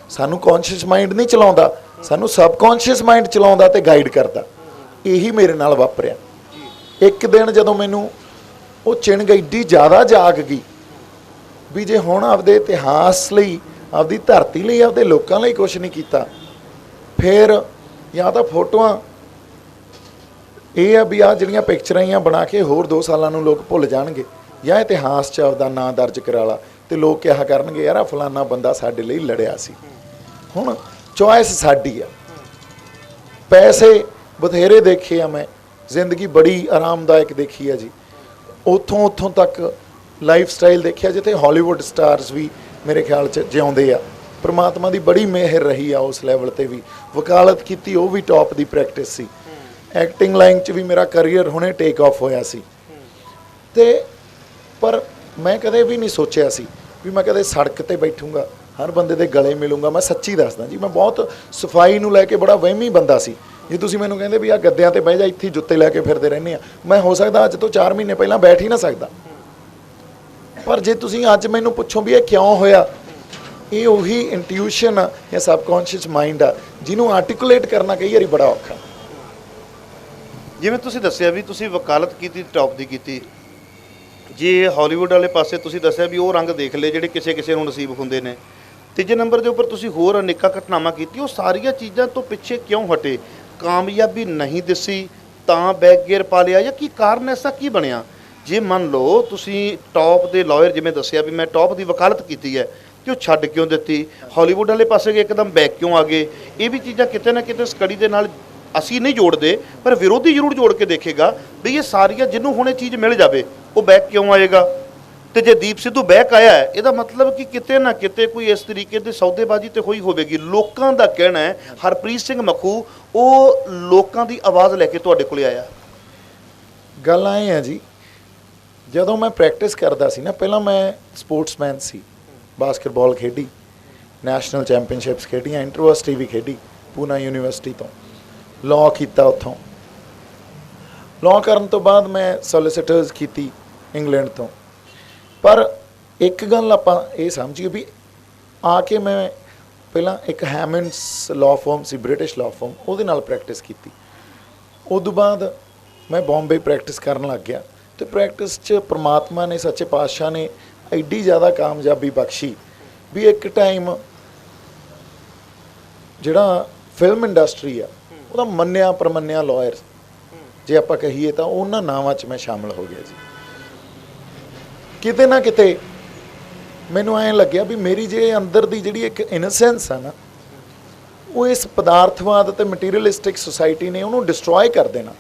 ਸਾਨੂੰ ਕੌਨਸ਼ੀਅਸ ਮਾਈਂਡ ਨਹੀਂ ਚਲਾਉਂਦਾ, ਸਾਨੂੰ ਸਬਕੌਨਸ਼ੀਅਸ ਮਾਈਂਡ ਚਲਾਉਂਦਾ ਤੇ ਗਾਈਡ ਕਰਦਾ। ਇਹੀ ਮੇਰੇ ਨਾਲ ਵਾਪਰਿਆ। ਇੱਕ ਦਿਨ ਜਦੋਂ ਮੈਨੂੰ ਉਹ ਚਿਣਗ ਐਡੀ ਜ਼ਿਆਦਾ ਜਾਗ ਗਈ ਵੀ ਜੇ ਹੁਣ ਆਪਦੇ ਇਤਿਹਾਸ ਲਈ, ਆਪਦੀ ਧਰਤੀ ਲਈ, ਆਪਦੇ ਲੋਕਾਂ ਲਈ ਕੁਛ ਨਹੀਂ ਕੀਤਾ, ਫਿਰ ਜਾਂ ਤਾਂ ਫੋਟੋਆਂ ਇਹ ਆ ਵੀ ਆਹ ਜਿਹੜੀਆਂ ਪਿਕਚਰਾਂ ਹੀ ਆ ਬਣਾ ਕੇ ਹੋਰ 2 ਸਾਲਾਂ ਨੂੰ ਲੋਕ ਭੁੱਲ ਜਾਣਗੇ, ਜਾਂ ਇਤਿਹਾਸ 'ਚ ਆਪਦਾ ਨਾਂ ਦਰਜ ਕਰਾ ਲਾ ਤੇ ਲੋਕ ਕਿਹਾ ਕਰਨਗੇ ਯਾਰ ਆ ਫਲਾਨਾ ਬੰਦਾ ਸਾਡੇ ਲਈ ਲੜਿਆ ਸੀ। ਹੁਣ ਚੋਇਸ ਸਾਡੀ ਆ। ਪੈਸੇ ਬਥੇਰੇ ਦੇਖੇ ਆ ਮੈਂ, ਜ਼ਿੰਦਗੀ ਬੜੀ ਆਰਾਮਦਾਇਕ ਦੇਖੀ ਆ ਜੀ। ਉੱਥੋਂ ਤੱਕ ਲਾਈਫ ਸਟਾਈਲ ਦੇਖਿਆ ਜਿੱਥੇ ਹਾਲੀਵੁੱਡ ਸਟਾਰਸ ਵੀ ਮੇਰੇ ਖਿਆਲ 'ਚ ਜਿਉਂਦੇ ਆ। ਪ੍ਰਮਾਤਮਾ ਦੀ ਬੜੀ ਮਿਹਰ ਰਹੀ ਆ ਉਸ ਲੈਵਲ ਤੇ ਵੀ। ਵਕਾਲਤ ਕੀਤੀ, ਉਹ ਵੀ ਟੌਪ ਦੀ ਪ੍ਰੈਕਟਿਸ ਸੀ। ਐਕਟਿੰਗ ਲਾਈਨ 'ਚ ਵੀ ਮੇਰਾ ਕਰੀਅਰ ਹੁਣੇ ਟੇਕ ਆਫ ਹੋਇਆ ਸੀ। ਤੇ ਪਰ ਮੈਂ ਕਦੇ ਵੀ ਨਹੀਂ ਸੋਚਿਆ ਸੀ ਵੀ ਮੈਂ ਕਦੇ ਸੜਕ ਤੇ ਬੈਠੂੰਗਾ, ਹਰ ਬੰਦੇ ਦੇ ਗਲੇ ਮਿਲੂੰਗਾ। ਮੈਂ ਸੱਚੀ ਦੱਸਦਾ ਜੀ, ਮੈਂ ਬਹੁਤ ਸਫਾਈ ਨੂੰ ਲੈ ਕੇ ਬੜਾ ਵਹਿਮੀ ਬੰਦਾ ਸੀ। ਜੇ ਤੁਸੀਂ ਮੈਨੂੰ ਕਹਿੰਦੇ ਵੀ ਆਹ ਗੱਦਿਆਂ ਤੇ ਬਹਿ ਜਾ, ਇੱਥੇ ਜੁੱਤੇ ਲੈ ਕੇ ਫਿਰਦੇ ਰਹਿੰਦੇ ਆ, ਮੈਂ ਹੋ ਸਕਦਾ ਅੱਜ ਤੋਂ 4 ਮਹੀਨੇ ਪਹਿਲਾਂ ਬੈਠ ਹੀ ਨਾ ਸਕਦਾ। ਪਰ ਜੇ ਤੁਸੀਂ ਅੱਜ ਮੈਨੂੰ ਪੁੱਛੋ ਵੀ ਇਹ ਕਿਉਂ ਹੋਇਆ, ਇਹ ਉਹੀ ਇੰਟਿਊਸ਼ਨ ਆ ਜਾਂ ਸਬਕੌਨਸ਼ੀਅਸ ਮਾਈਂਡ ਆ ਜਿਹਨੂੰ ਆਰਟੀਕੂਲੇਟ ਕਰਨਾ ਕਈ ਵਾਰੀ ਬੜਾ ਔਖਾ। ਜਿਵੇਂ ਤੁਸੀਂ ਦੱਸਿਆ ਵੀ ਤੁਸੀਂ ਵਕਾਲਤ ਕੀਤੀ, ਟੌਪ ਦੀ ਕੀਤੀ। ਜੇ ਹਾਲੀਵੁੱਡ ਵਾਲੇ ਪਾਸੇ ਤੁਸੀਂ ਦੱਸਿਆ ਵੀ ਉਹ ਰੰਗ ਦੇਖ ਲਏ ਜਿਹੜੇ ਕਿਸੇ ਨੂੰ ਨਸੀਬ ਹੁੰਦੇ ਨੇ। ਤੀਜੇ ਨੰਬਰ ਦੇ ਉੱਪਰ ਤੁਸੀਂ ਹੋਰ ਅਨੇਕਾਂ ਘਟਨਾਵਾਂ ਕੀਤੀ, ਉਹ ਸਾਰੀਆਂ ਚੀਜ਼ਾਂ ਤੋਂ ਪਿੱਛੇ ਕਿਉਂ ਹਟੇ? ਕਾਮਯਾਬੀ ਨਹੀਂ ਦਿਸੀ ਤਾਂ ਬੈਕ ਗੇਅਰ ਪਾ ਲਿਆ, ਜਾਂ ਕੀ ਕਾਰਨ ਐਸਾ ਕੀ ਬਣਿਆ? ਜੇ ਮੰਨ ਲਓ ਤੁਸੀਂ ਟੌਪ ਦੇ ਲਾਇਰ, ਜਿਵੇਂ ਦੱਸਿਆ ਵੀ ਮੈਂ ਟੌਪ ਦੀ ਵਕਾਲਤ ਕੀਤੀ ਹੈ, ਕਿ ਉਹ ਛੱਡ ਕਿਉਂ ਦਿੱਤੀ? ਹਾਲੀਵੁੱਡ ਵਾਲੇ ਪਾਸੇ ਗਏ, ਇੱਕਦਮ ਬੈਕ ਕਿਉਂ ਆ ਗਏ? ਇਹ ਵੀ ਚੀਜ਼ਾਂ ਕਿਤੇ ਨਾ ਕਿਤੇ ਸਟੱਡੀ ਦੇ ਨਾਲ ਅਸੀਂ ਨਹੀਂ ਜੋੜਦੇ, ਪਰ ਵਿਰੋਧੀ ਜ਼ਰੂਰ ਜੋੜ ਕੇ ਦੇਖੇਗਾ ਵੀ ਇਹ ਸਾਰੀਆਂ ਜਿਹਨੂੰ ਹੁਣ ਇਹ ਚੀਜ਼ ਮਿਲ ਜਾਵੇ ਉਹ ਬੈਕ ਕਿਉਂ ਆਏਗਾ। ਤੇ ਜੇ ਦੀਪ ਸਿੱਧੂ ਬੈਕ ਆਇਆ ਹੈ, ਇਹਦਾ ਮਤਲਬ ਕਿ ਕਿਤੇ ਨਾ ਕਿਤੇ ਕੋਈ ਇਸ ਤਰੀਕੇ ਦੀ ਸੌਦੇਬਾਜ਼ੀ ਤੇ ਹੋਈ ਹੋਵੇਗੀ। ਲੋਕਾਂ ਦਾ ਕਹਿਣਾ ਹੈ ਹਰਪ੍ਰੀਤ ਸਿੰਘ ਮੱਖੂ ਉਹ ਲੋਕਾਂ ਦੀ ਆਵਾਜ਼ ਲੈ ਕੇ ਤੁਹਾਡੇ ਕੋਲੇ ਆਇਆ। ਗੱਲ ਆਏ ਆ ਜੀ, ਜਦੋਂ ਮੈਂ ਪ੍ਰੈਕਟਿਸ ਕਰਦਾ ਸੀ ਨਾ, ਪਹਿਲਾਂ ਮੈਂ ਸਪੋਰਟਸਮੈਨ ਸੀ, ਬਾਸਕਟਬਾਲ ਖੇਡੀ, ਨੈਸ਼ਨਲ ਚੈਂਪੀਅਨਸ਼ਿਪਸ ਖੇਡੀਆਂ, ਇੰਟਰਵਰਸਿਟੀ ਵੀ ਖੇਡੀ ਪੂਨਾ ਯੂਨੀਵਰਸਿਟੀ ਤੋਂ। ਲਾਅ ਕੀਤਾ, ਉੱਥੋਂ ਲਾਅ ਕਰਨ ਤੋਂ ਬਾਅਦ ਮੈਂ ਸੋਲਿਸਿਟਰਸ ਕੀਤੀ ਇੰਗਲੈਂਡ ਤੋਂ। ਪਰ ਇੱਕ ਗੱਲ ਆਪਾਂ ਇਹ ਸਮਝੀਏ ਵੀ ਆ ਕੇ ਮੈਂ ਪਹਿਲਾਂ ਇੱਕ ਹੈਮੰਡਸ ਲਾਅ ਫਰਮ ਸੀ, ਬ੍ਰਿਟਿਸ਼ ਲਾਅ ਫਰਮ, ਉਹਦੇ ਨਾਲ ਪ੍ਰੈਕਟਿਸ ਕੀਤੀ। ਉਦੋਂ ਬਾਅਦ ਮੈਂ ਬੰਬੇ ਪ੍ਰੈਕਟਿਸ ਕਰਨ ਲੱਗ ਗਿਆ ਤੇ ਪ੍ਰੈਕਟਿਸ 'ਚ ਪ੍ਰਮਾਤਮਾ ਨੇ, ਸੱਚੇ ਪਾਤਸ਼ਾਹ ਨੇ ਐਡੀ ਜ਼ਿਆਦਾ ਕਾਮਯਾਬੀ ਬਖਸ਼ੀ ਵੀ ਇੱਕ ਟਾਈਮ ਜਿਹੜਾ ਫਿਲਮ ਇੰਡਸਟਰੀ ਆ ਉਹਦਾ ਮੰਨਿਆ ਪ੍ਰਮੰਨਿਆ ਲਾਇਰ ਜੇ ਆਪਾਂ ਕਹੀਏ ਤਾਂ ਉਹਨਾਂ ਨਾਵਾਂ 'ਚ ਮੈਂ ਸ਼ਾਮਲ ਹੋ ਗਿਆ ਜੀ। ਕਿਤੇ ਨਾ ਕਿਤੇ ਮੈਨੂੰ ਐਂ ਲੱਗਿਆ ਵੀ ਮੇਰੀ ਜੇ ਅੰਦਰ ਦੀ ਜਿਹੜੀ ਇੱਕ ਇਨੋਸੈਂਸ ਆ ਨਾ, ਉਹ ਇਸ ਪਦਾਰਥਵਾਦ ਅਤੇ ਮਟੀਰੀਅਲਿਸਟਿਕ ਸੁਸਾਇਟੀ ਨੇ ਉਹਨੂੰ ਡਿਸਟਰੋਏ ਕਰ ਦੇਣਾ,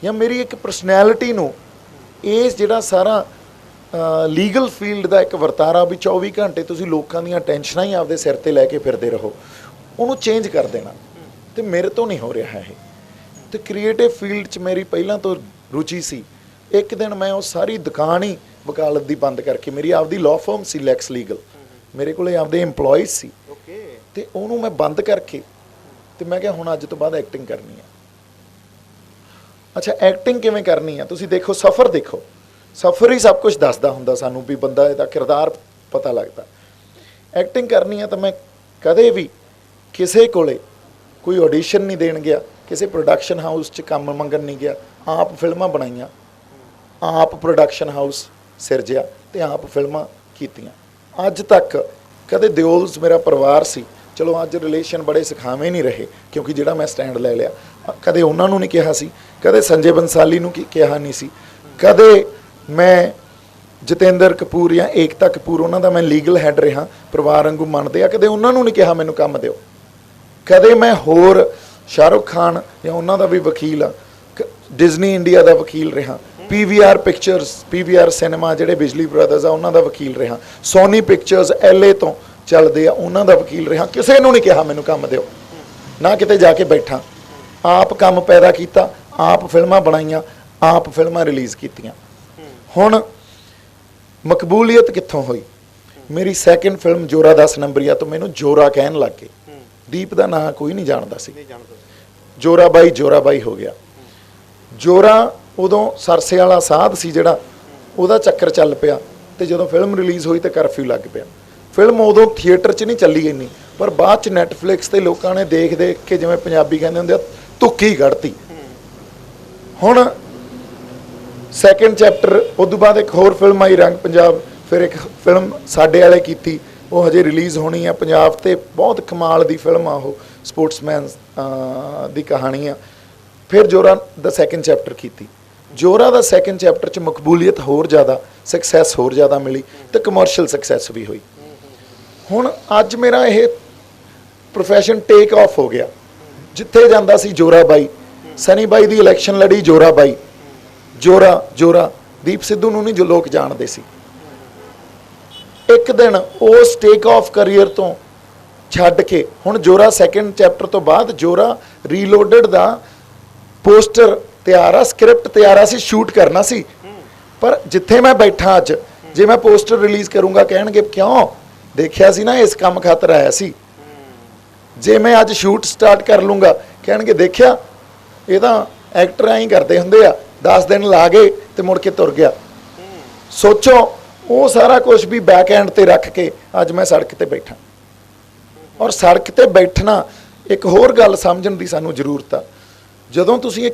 ਜਾਂ ਮੇਰੀ ਇੱਕ ਪਰਸਨੈਲਿਟੀ ਨੂੰ ਇਸ ਜਿਹੜਾ ਸਾਰਾ ਲੀਗਲ ਫੀਲਡ ਦਾ ਇੱਕ ਵਰਤਾਰਾ ਵੀ 24 ਘੰਟੇ ਤੁਸੀਂ ਲੋਕਾਂ ਦੀਆਂ ਟੈਨਸ਼ਨਾਂ ਹੀ ਆਪਦੇ ਸਿਰ ਤੇ ਲੈ ਕੇ ਫਿਰਦੇ ਰਹੋ, ਉਹਨੂੰ ਚੇਂਜ ਕਰ ਦੇਣਾ। ਤੇ ਮੇਰੇ ਤੋਂ ਨਹੀਂ ਹੋ ਰਿਹਾ ਇਹ। ਤੇ ਕ੍ਰੀਏਟਿਵ ਫੀਲਡ 'ਚ ਮੇਰੀ ਪਹਿਲਾਂ ਤੋਂ ਰੁਚੀ ਸੀ। ਇੱਕ ਦਿਨ ਮੈਂ ਉਹ ਸਾਰੀ ਦੁਕਾਨ ਹੀ ਵਕਾਲਤ ਦੀ ਬੰਦ ਕਰਕੇ। ਮੇਰੀ ਆਪਦੀ ਲਾਅ ਫਰਮ ਸੀ ਲੈਕਸ ਲੀਗਲ, ਮੇਰੇ ਕੋਲੇ ਆਪਦੇ EMPLOYEES ਸੀ ਤੇ ਉਹਨੂੰ ਮੈਂ ਬੰਦ ਕਰਕੇ ਤੇ ਮੈਂ ਕਿਹਾ ਹੁਣ ਅੱਜ ਤੋਂ ਬਾਅਦ ਐਕਟਿੰਗ ਕਰਨੀ ਹੈ। ਅੱਛਾ, ਐਕਟਿੰਗ ਕਿਵੇਂ ਕਰਨੀ ਆ? ਤੁਸੀਂ ਦੇਖੋ ਸਫ਼ਰ, ਦੇਖੋ ਸਫ਼ਰ ਹੀ ਸਭ ਕੁਝ ਦੱਸਦਾ ਹੁੰਦਾ ਸਾਨੂੰ ਵੀ ਬੰਦਾ ਇਹਦਾ ਕਿਰਦਾਰ ਪਤਾ ਲੱਗਦਾ। ਐਕਟਿੰਗ ਕਰਨੀ ਆ ਤਾਂ ਮੈਂ ਕਦੇ ਵੀ ਕਿਸੇ ਕੋਲੇ ਕੋਈ ਆਡੀਸ਼ਨ ਨਹੀਂ ਦੇਣ ਗਿਆ, ਕਿਸੇ ਪ੍ਰੋਡਕਸ਼ਨ ਹਾਊਸ 'ਚ ਕੰਮ ਮੰਗਣ ਨਹੀਂ ਗਿਆ। ਆਪ ਫਿਲਮਾਂ ਬਣਾਈਆਂ, ਆਪ ਪ੍ਰੋਡਕਸ਼ਨ ਹਾਊਸ ਸਿਰਜਿਆ ਤੇ ਆਪ ਫਿਲਮਾਂ ਕੀਤੀਆਂ। ਅੱਜ ਤੱਕ ਕਦੇ ਦਿਓਲਸ ਮੇਰਾ ਪਰਿਵਾਰ ਸੀ, ਚਲੋ ਅੱਜ ਰਿਲੇਸ਼ਨ ਬੜੇ ਸਿਖਾਵੇਂ ਨਹੀਂ ਰਹੇ ਕਿਉਂਕਿ ਜਿਹੜਾ ਮੈਂ ਸਟੈਂਡ ਲੈ ਲਿਆ, ਕਦੇ ਉਹਨਾਂ ਨੂੰ ਨਹੀਂ ਕਿਹਾ ਸੀ, ਕਦੇ ਸੰਜੇ ਬੰਸਾਲੀ ਨੂੰ ਕਿਹਾ ਨਹੀਂ ਸੀ, ਕਦੇ ਮੈਂ ਜਤਿੰਦਰ ਕਪੂਰ ਜਾਂ ਏਕਤਾ ਕਪੂਰ ਉਹਨਾਂ ਦਾ ਮੈਂ ਲੀਗਲ ਹੈਡ ਰਿਹਾ, ਪਰਿਵਾਰ ਵਾਂਗੂ ਮੰਨਦੇ ਆ, ਕਦੇ ਉਹਨਾਂ ਨੂੰ ਨਹੀਂ ਕਿਹਾ ਮੈਨੂੰ ਕੰਮ ਦਿਓ। ਕਦੇ ਮੈਂ ਹੋਰ ਸ਼ਾਹਰੁਖ ਖਾਨ ਜਾਂ ਉਹਨਾਂ ਦਾ ਵੀ ਵਕੀਲ ਆ, ਡਿਜ਼ਨੀ ਇੰਡੀਆ ਦਾ ਵਕੀਲ ਰਿਹਾ, PVR ਪਿਕਚਰਸ, PVR ਸਿਨੇਮਾ ਜਿਹੜੇ ਬਿਜਲੀ ਬ੍ਰਦਰਸ ਆ ਉਹਨਾਂ ਦਾ ਵਕੀਲ ਰਿਹਾ, ਸੋਨੀ ਪਿਕਚਰਸ LA ਤੋਂ ਚੱਲਦੇ ਆ ਉਹਨਾਂ ਦਾ ਵਕੀਲ ਰਿਹਾ। ਕਿਸੇ ਨੂੰ ਨਹੀਂ ਕਿਹਾ ਮੈਨੂੰ ਕੰਮ ਦਿਓ, ਨਾ ਕਿਤੇ ਜਾ ਕੇ ਬੈਠਾ। ਆਪ ਕੰਮ ਪੈਦਾ ਕੀਤਾ, ਆਪ ਫਿਲਮਾਂ ਬਣਾਈਆਂ, ਆਪ ਫਿਲਮਾਂ ਰਿਲੀਜ਼ ਕੀਤੀਆਂ। ਹੁਣ ਮਕਬੂਲੀਅਤ ਕਿੱਥੋਂ ਹੋਈ? ਮੇਰੀ ਸੈਕਿੰਡ ਫਿਲਮ ਜੋਰਾ 10 ਨੰਬਰੀਆ ਤੋਂ ਮੈਨੂੰ ਜੋਰਾ ਕਹਿਣ ਲੱਗ ਗਏ। ਦੀਪ ਦਾ ਨਾਂ ਕੋਈ ਨਹੀਂ ਜਾਣਦਾ ਸੀ, ਜੋਰਾ ਬਾਈ ਹੋ ਗਿਆ। ਜੋਰਾ ਉਦੋਂ ਸਰਸੇ ਵਾਲਾ ਸਾਧ ਸੀ ਜਿਹੜਾ, ਉਹਦਾ ਚੱਕਰ ਚੱਲ ਪਿਆ ਤੇ ਜਦੋਂ ਫਿਲਮ ਰਿਲੀਜ਼ ਹੋਈ ਤੇ ਕਰਫਿਊ ਲੱਗ ਪਿਆ। ਫਿਲਮ ਉਦੋਂ ਥੀਏਟਰ 'ਚ ਨਹੀਂ ਚੱਲੀ ਇੰਨੀ, ਪਰ ਬਾਅਦ 'ਚ ਨੈਟਫਲਿਕਸ ਤੇ ਲੋਕਾਂ ਨੇ ਦੇਖ ਕੇ, ਜਿਵੇਂ ਪੰਜਾਬੀ ਕਹਿੰਦੇ ਹੁੰਦੇ ਆ, ਤੁੱਕੀ ਕੱਢਤੀ। ਹੁਣ ਸੈਕਿੰਡ ਚੈਪਟਰ, ਉਦੋਂ ਬਾਅਦ ਇੱਕ ਹੋਰ ਫਿਲਮ ਆਈ ਰੰਗ ਪੰਜਾਬ, ਫਿਰ ਇੱਕ ਫਿਲਮ ਸਾਡੇ ਵਾਲੇ ਕੀਤੀ, ਉਹ ਹਜੇ ਰਿਲੀਜ਼ ਹੋਣੀ ਆ ਪੰਜਾਬ ਤੇ। ਬਹੁਤ ਕਮਾਲ ਦੀ ਫਿਲਮ ਆ ਉਹ, ਸਪੋਰਟਸਮੈਨ ਦੀ ਕਹਾਣੀ ਆ। ਫਿਰ ਜੋਰਾ ਦਾ ਸੈਕਿੰਡ ਚੈਪਟਰ ਕੀਤੀ। ਜੋਰਾ ਦਾ ਸੈਕਿੰਡ ਚੈਪਟਰ 'ਚ ਮਕਬੂਲੀਅਤ ਹੋਰ ਜ਼ਿਆਦਾ, ਸਕਸੈਸ ਹੋਰ ਜ਼ਿਆਦਾ ਮਿਲੀ ਤੇ ਕਮਰਸ਼ੀਅਲ ਸਕਸੈਸ ਵੀ ਹੋਈ। ਹੁਣ ਅੱਜ ਮੇਰਾ ਇਹ ਪ੍ਰੋਫੈਸ਼ਨ ਟੇਕ ਆਫ ਹੋ ਗਿਆ। ਜਿੱਥੇ ਜਾਂਦਾ ਸੀ ਜੋਰਾ ਬਾਈ, ਸਨੀ ਬਾਈ ਦੀ ਇਲੈਕਸ਼ਨ ਲੜੀ ਜੋਰਾ ਬਾਈ, ਜੋਰਾ ਦੀਪ ਸਿੱਧੂ ਨੂੰ ਨਹੀਂ ਜੋ ਲੋਕ ਜਾਣਦੇ ਸੀ। ਇੱਕ ਦਿਨ ਉਸ ਟੇਕ ਆਫ ਕਰੀਅਰ ਤੋਂ ਛੱਡ ਕੇ ਹੁਣ ਜੋਰਾ ਸੈਕਿੰਡ ਚੈਪਟਰ ਤੋਂ ਬਾਅਦ ਜੋਰਾ ਰੀਲੋਡਡ ਦਾ ਪੋਸਟਰ ਤਿਆਰ ਆ, ਸਕ੍ਰਿਪਟ ਤਿਆਰ ਆ, ਸੀ ਸ਼ੂਟ ਕਰਨਾ ਸੀ। ਪਰ ਜਿੱਥੇ ਮੈਂ ਬੈਠਾ ਅੱਜ, ਜੇ ਮੈਂ ਪੋਸਟਰ ਰਿਲੀਜ਼ ਕਰੂੰਗਾ ਕਹਿਣਗੇ ਕਿਉਂ, ਦੇਖਿਆ ਸੀ ਨਾ ਇਸ ਕੰਮ ਖਾਤਰ ਆਇਆ ਸੀ। ਜੇ ਮੈਂ ਅੱਜ ਸ਼ੂਟ ਸਟਾਰਟ ਕਰ ਲੂੰਗਾ ਕਹਿਣਗੇ ਦੇਖਿਆ ਇਹ ਤਾਂ ਐਕਟਰ ਐਂ ਕਰਦੇ ਹੁੰਦੇ ਆ, 10 ਦਿਨ ਲਾ ਗਏ ਤੇ ਮੁੜ ਕੇ ਤੁਰ ਗਿਆ। ਸੋਚੋ ਉਹ ਸਾਰਾ ਕੁਝ ਵੀ ਬੈਕ ਐਂਡ ਤੇ ਰੱਖ ਕੇ ਅੱਜ ਮੈਂ ਸੜਕ ਤੇ ਬੈਠਾ। ਔਰ ਸੜਕ ਤੇ ਬੈਠਣਾ, ਇੱਕ ਹੋਰ ਗੱਲ ਸਮਝਣ ਦੀ ਸਾਨੂੰ ਜ਼ਰੂਰਤ ਆ। ਜਦੋਂ ਤੁਸੀਂ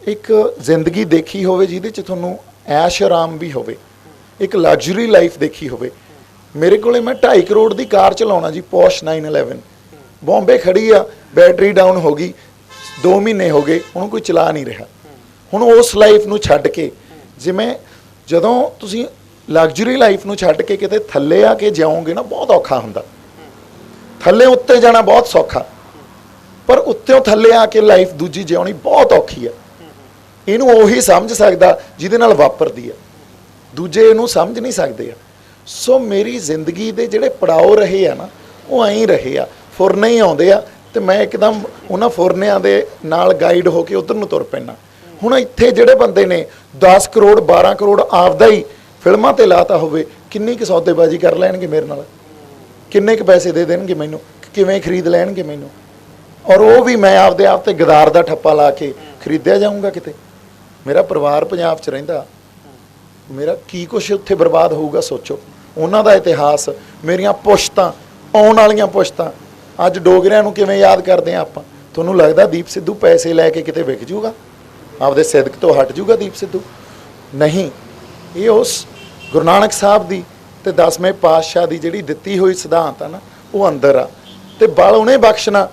ਇੱਕ ਜ਼ਿੰਦਗੀ ਦੇਖੀ ਹੋਵੇ ਜਿਹਦੇ 'ਚ ਤੁਹਾਨੂੰ ਐਸ਼ ਆਰਾਮ ਵੀ ਹੋਵੇ, ਇੱਕ ਲਗਜ਼ਰੀ ਲਾਈਫ ਦੇਖੀ ਹੋਵੇ। ਮੇਰੇ ਕੋਲੇ ਮੈਂ 2.5 ਕਰੋੜ ਦੀ ਕਾਰ ਚਲਾਉਣਾ ਜੀ, ਪੋਸ਼ 911 ਬੰਬੇ ਖੜੀ ਆ, ਬੈਟਰੀ ਡਾਊਨ ਹੋ ਗਈ, 2 ਮਹੀਨੇ ਹੋ ਗਏ ਉਹਨੂੰ ਕੋਈ ਚਲਾ ਨਹੀਂ ਰਿਹਾ। ਹੁਣ ਉਸ ਲਾਈਫ ਨੂੰ ਛੱਡ ਕੇ, ਜਿਵੇਂ ਜਦੋਂ ਤੁਸੀਂ ਲਗਜ਼ਰੀ ਲਾਈਫ ਨੂੰ ਛੱਡ ਕੇ ਕਿਤੇ ਥੱਲੇ ਆ ਕੇ ਜਿਉਂਗੇ ਨਾ, ਬਹੁਤ ਔਖਾ ਹੁੰਦਾ। ਥੱਲੇ ਉੱਤੇ ਜਾਣਾ ਬਹੁਤ ਸੌਖਾ, ਪਰ ਉੱਤੇੋਂ ਥੱਲੇ ਆ ਕੇ ਲਾਈਫ ਦੂਜੀ ਜਿਉਣੀ ਬਹੁਤ ਔਖੀ ਆ। ਇਹਨੂੰ ਉਹੀ ਸਮਝ ਸਕਦਾ ਜਿਹਦੇ ਨਾਲ ਵਾਪਰਦੀ ਆ, ਦੂਜੇ ਇਹਨੂੰ ਸਮਝ ਨਹੀਂ ਸਕਦੇ ਆ। ਸੋ ਮੇਰੀ ਜ਼ਿੰਦਗੀ ਦੇ ਜਿਹੜੇ ਪੜਾਅ ਰਹੇ ਆ ਨਾ, ਉਹ ਐਂ ਰਹੇ ਆ, ਫੁਰਨੇ ਹੀ ਆਉਂਦੇ ਆ ਤੇ ਮੈਂ ਇੱਕਦਮ ਉਹਨਾਂ ਫੁਰਨਿਆਂ ਦੇ ਨਾਲ ਗਾਈਡ ਹੋ ਕੇ ਉਧਰ ਨੂੰ ਤੁਰ ਪੈਣਾ। ਹੁਣ ਇੱਥੇ ਜਿਹੜੇ ਬੰਦੇ ਨੇ 10 ਕਰੋੜ 12 ਕਰੋੜ ਆਪਦਾ ਹੀ ਫਿਲਮਾਂ ਤੇ ਲਾਤਾ ਹੋਵੇ, ਕਿੰਨੀ ਕੁ ਸੌਦੇਬਾਜ਼ੀ ਕਰ ਲੈਣਗੇ ਮੇਰੇ ਨਾਲ, ਕਿੰਨੇ ਕੁ ਪੈਸੇ ਦੇ ਦੇਣਗੇ ਮੈਨੂੰ, ਕਿਵੇਂ ਖਰੀਦ ਲੈਣਗੇ ਮੈਨੂੰ। ਔਰ ਉਹ ਵੀ ਮੈਂ ਆਪਦੇ ਆਪ ਤੇ ਗਦਾਰ ਦਾ ਠੱਪਾ ਲਾ ਕੇ ਖਰੀਦਿਆ ਜਾਊਂਗਾ ਕਿਤੇ। ਮੇਰਾ ਪਰਿਵਾਰ ਪੰਜਾਬ 'ਚ ਰਹਿੰਦਾ, ਮੇਰਾ ਕੀ ਕੁਛ ਉੱਥੇ ਬਰਬਾਦ ਹੋਊਗਾ ਸੋਚੋ। ਉਹਨਾਂ ਦਾ ਇਤਿਹਾਸ, ਮੇਰੀਆਂ ਪੁਸ਼ਤਾਂ, ਆਉਣ ਵਾਲੀਆਂ ਪੁਸ਼ਤਾਂ ਅੱਜ ਡੋਗਰਿਆਂ ਨੂੰ ਕਿਵੇਂ ਯਾਦ ਕਰਦੇ ਆ ਆਪਾਂ। ਤੁਹਾਨੂੰ ਲੱਗਦਾ ਦੀਪ ਸਿੱਧੂ ਪੈਸੇ ਲੈ ਕੇ ਕਿਤੇ ਵਿਕ ਜੂਗਾ, ਆਪਦੇ ਸਿਦਕ ਤੋਂ ਹਟ ਜੂਗਾ ਦੀਪ ਸਿੱਧੂ? ਨਹੀਂ, ਇਹ ਉਸ ਗੁਰੂ ਨਾਨਕ ਸਾਹਿਬ ਦੀ ਤੇ 10ਵੇਂ ਪਾਤਸ਼ਾਹ ਦੀ ਜਿਹੜੀ ਦਿੱਤੀ ਹੋਈ ਸਿਧਾਂਤ ਆ ਨਾ, ਉਹ ਅੰਦਰ ਆ ਤੇ ਬਲ ਉਹਨੇ ਬਖਸ਼ਣਾ,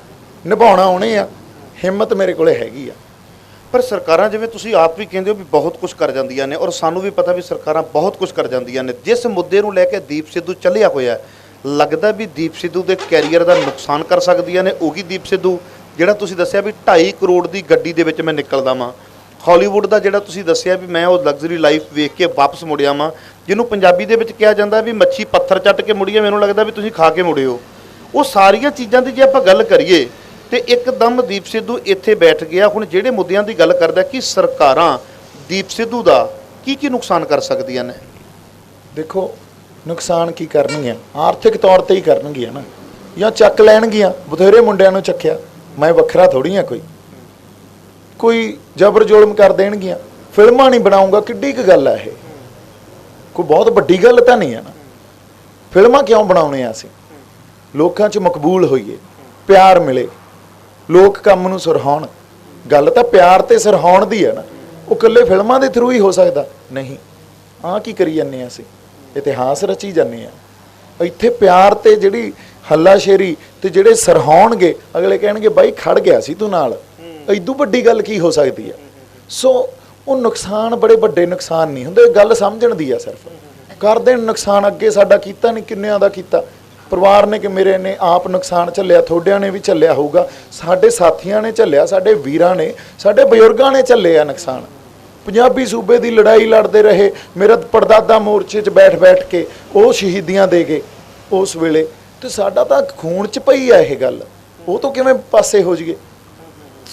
ਨਿਭਾਉਣਾ ਉਹਨੇ ਆ। ਹਿੰਮਤ ਮੇਰੇ ਕੋਲੇ ਹੈਗੀ ਆ। ਪਰ ਸਰਕਾਰਾਂ, ਜਿਵੇਂ ਤੁਸੀਂ ਆਪ ਵੀ ਕਹਿੰਦੇ ਹੋ ਵੀ ਬਹੁਤ ਕੁਝ ਕਰ ਜਾਂਦੀਆਂ ਨੇ, ਔਰ ਸਾਨੂੰ ਵੀ ਪਤਾ ਵੀ ਸਰਕਾਰਾਂ ਬਹੁਤ ਕੁਝ ਕਰ ਜਾਂਦੀਆਂ ਨੇ। ਜਿਸ ਮੁੱਦੇ ਨੂੰ ਲੈ ਕੇ ਦੀਪ ਸਿੱਧੂ ਚੱਲਿਆ ਹੋਇਆ, ਲੱਗਦਾ ਵੀ ਦੀਪ ਸਿੱਧੂ ਦੇ ਕੈਰੀਅਰ ਦਾ ਨੁਕਸਾਨ ਕਰ ਸਕਦੀਆਂ ਨੇ। ਉਹੀ ਦੀਪ ਸਿੱਧੂ ਜਿਹੜਾ ਤੁਸੀਂ ਦੱਸਿਆ ਵੀ 2.5 ਕਰੋੜ ਦੀ ਗੱਡੀ ਦੇ ਵਿੱਚ ਮੈਂ ਨਿਕਲਦਾ ਵਾਂ, ਹਾਲੀਵੁੱਡ ਦਾ ਜਿਹੜਾ ਤੁਸੀਂ ਦੱਸਿਆ ਵੀ ਮੈਂ ਉਹ ਲਗਜ਼ਰੀ ਲਾਈਫ ਵੇਖ ਕੇ ਵਾਪਸ ਮੁੜਿਆ ਵਾਂ, ਜਿਹਨੂੰ ਪੰਜਾਬੀ ਦੇ ਵਿੱਚ ਕਿਹਾ ਜਾਂਦਾ ਵੀ ਮੱਛੀ ਪੱਥਰ ਚੱਟ ਕੇ ਮੁੜੀਏ, ਮੈਨੂੰ ਲੱਗਦਾ ਵੀ ਤੁਸੀਂ ਖਾ ਕੇ ਮੁੜਿਓ। ਉਹ ਸਾਰੀਆਂ ਚੀਜ਼ਾਂ ਦੀ ਜੇ ਆਪਾਂ ਗੱਲ ਕਰੀਏ ਤੇ ਇੱਕਦਮ ਦੀਪ ਸਿੱਧੂ ਇੱਥੇ ਬੈਠ ਗਿਆ। ਹੁਣ ਜਿਹੜੇ ਮੁੱਦਿਆਂ ਦੀ ਗੱਲ ਕਰਦਾ ਕਿ ਸਰਕਾਰਾਂ ਦੀਪ ਸਿੱਧੂ ਦਾ ਕੀ ਨੁਕਸਾਨ ਕਰ ਸਕਦੀਆਂ ਨੇ? ਦੇਖੋ ਨੁਕਸਾਨ ਕੀ ਕਰਨਗੀਆਂ, ਆਰਥਿਕ ਤੌਰ ਤੇ ਹੀ ਕਰਨਗੀਆਂ ਨਾ, ਜਾਂ ਚੱਕ ਲੈਣਗੀਆਂ। ਬਥੇਰੇ ਮੁੰਡਿਆਂ ਨੂੰ ਚੱਕਿਆ, ਮੈਂ ਵੱਖਰਾ ਥੋੜੀ ਆ, ਕੋਈ ਜ਼ਬਰ ਜ਼ੁਲਮ ਕਰ ਦੇਣਗੀਆਂ। ਫਿਲਮਾਂ ਨਹੀਂ ਬਣਾਉਂਗਾ, ਕਿੱਡੀ ਕੁ ਗੱਲ ਆ ਇਹ? ਕੋਈ ਬਹੁਤ ਵੱਡੀ ਗੱਲ ਤਾਂ ਨਹੀਂ ਹੈ ਨਾ। ਫਿਲਮਾਂ ਕਿਉਂ ਬਣਾਉਣੇ ਆ ਅਸੀਂ? ਲੋਕਾਂ 'ਚ ਮਕਬੂਲ ਹੋਈਏ, ਪਿਆਰ ਮਿਲੇ, ਲੋਕ ਕੰਮ ਨੂੰ ਸਰਾਹੁਣ। ਗੱਲ ਤਾਂ ਪਿਆਰ ਤੇ ਸਰਾਹੁਣ ਦੀ ਹੈ ਨਾ, ਉਹ ਇਕੱਲੇ ਫਿਲਮਾਂ ਦੇ ਥਰੂ ਹੀ ਹੋ ਸਕਦਾ ਨਹੀਂ। ਆਹ ਕੀ ਕਰੀ ਜਾਂਦੇ ਆ ਅਸੀਂ? ਇਤਿਹਾਸ ਰਚੀ ਜਾਂਦੇ ਆ। ਇੱਥੇ ਪਿਆਰ ਤੇ ਜਿਹੜੀ ਹੱਲਾਸ਼ੇਰੀ ਤੇ ਜਿਹੜੇ ਸਰਾਹੁਣਗੇ, ਅਗਲੇ ਕਹਿਣਗੇ ਬਾਈ ਖੜ ਗਿਆ ਸੀ ਤੂੰ ਨਾਲ, ਇਦੋਂ ਵੱਡੀ ਗੱਲ ਕੀ ਹੋ ਸਕਦੀ ਹੈ? ਸੋ ਉਹ ਨੁਕਸਾਨ ਬੜੇ ਵੱਡੇ ਨੁਕਸਾਨ ਨਹੀਂ ਹੁੰਦੇ, ਗੱਲ ਸਮਝਣ ਦੀ ਆ। ਸਿਰਫ ਕਰ ਦੇਣ ਨੁਕਸਾਨ। ਅੱਗੇ ਸਾਡਾ ਕੀਤਾ ਨਹੀਂ, ਕਿੰਨਿਆਂ ਦਾ ਕੀਤਾ। ਪਰਿਵਾਰ ਨੇ ਕਿ ਮੇਰੇ ਨੇ ਆਪ ਨੁਕਸਾਨ ਝੱਲਿਆ, ਤੁਹਾਡਿਆਂ ਨੇ ਵੀ ਝੱਲਿਆ ਹੋਊਗਾ, ਸਾਡੇ ਸਾਥੀਆਂ ਨੇ ਝੱਲਿਆ, ਸਾਡੇ ਵੀਰਾਂ ਨੇ, ਸਾਡੇ ਬਜ਼ੁਰਗਾਂ ਨੇ ਝੱਲਿਆ ਨੁਕਸਾਨ। ਪੰਜਾਬੀ ਸੂਬੇ ਦੀ ਲੜਾਈ ਲੜਦੇ ਰਹੇ, ਮੇਰਾ ਪੜਦਾਦਾ ਮੋਰਚੇ 'ਚ ਬੈਠ ਕੇ ਉਹ ਸ਼ਹੀਦੀਆਂ ਦੇ ਗਏ ਉਸ ਵੇਲੇ, ਤੇ ਸਾਡਾ ਤਾਂ ਖੂਨ 'ਚ ਪਈ ਆ ਇਹ ਗੱਲ। ਉਹ ਤੋਂ ਕਿਵੇਂ ਪਾਸੇ ਹੋ ਜਾਈਏ?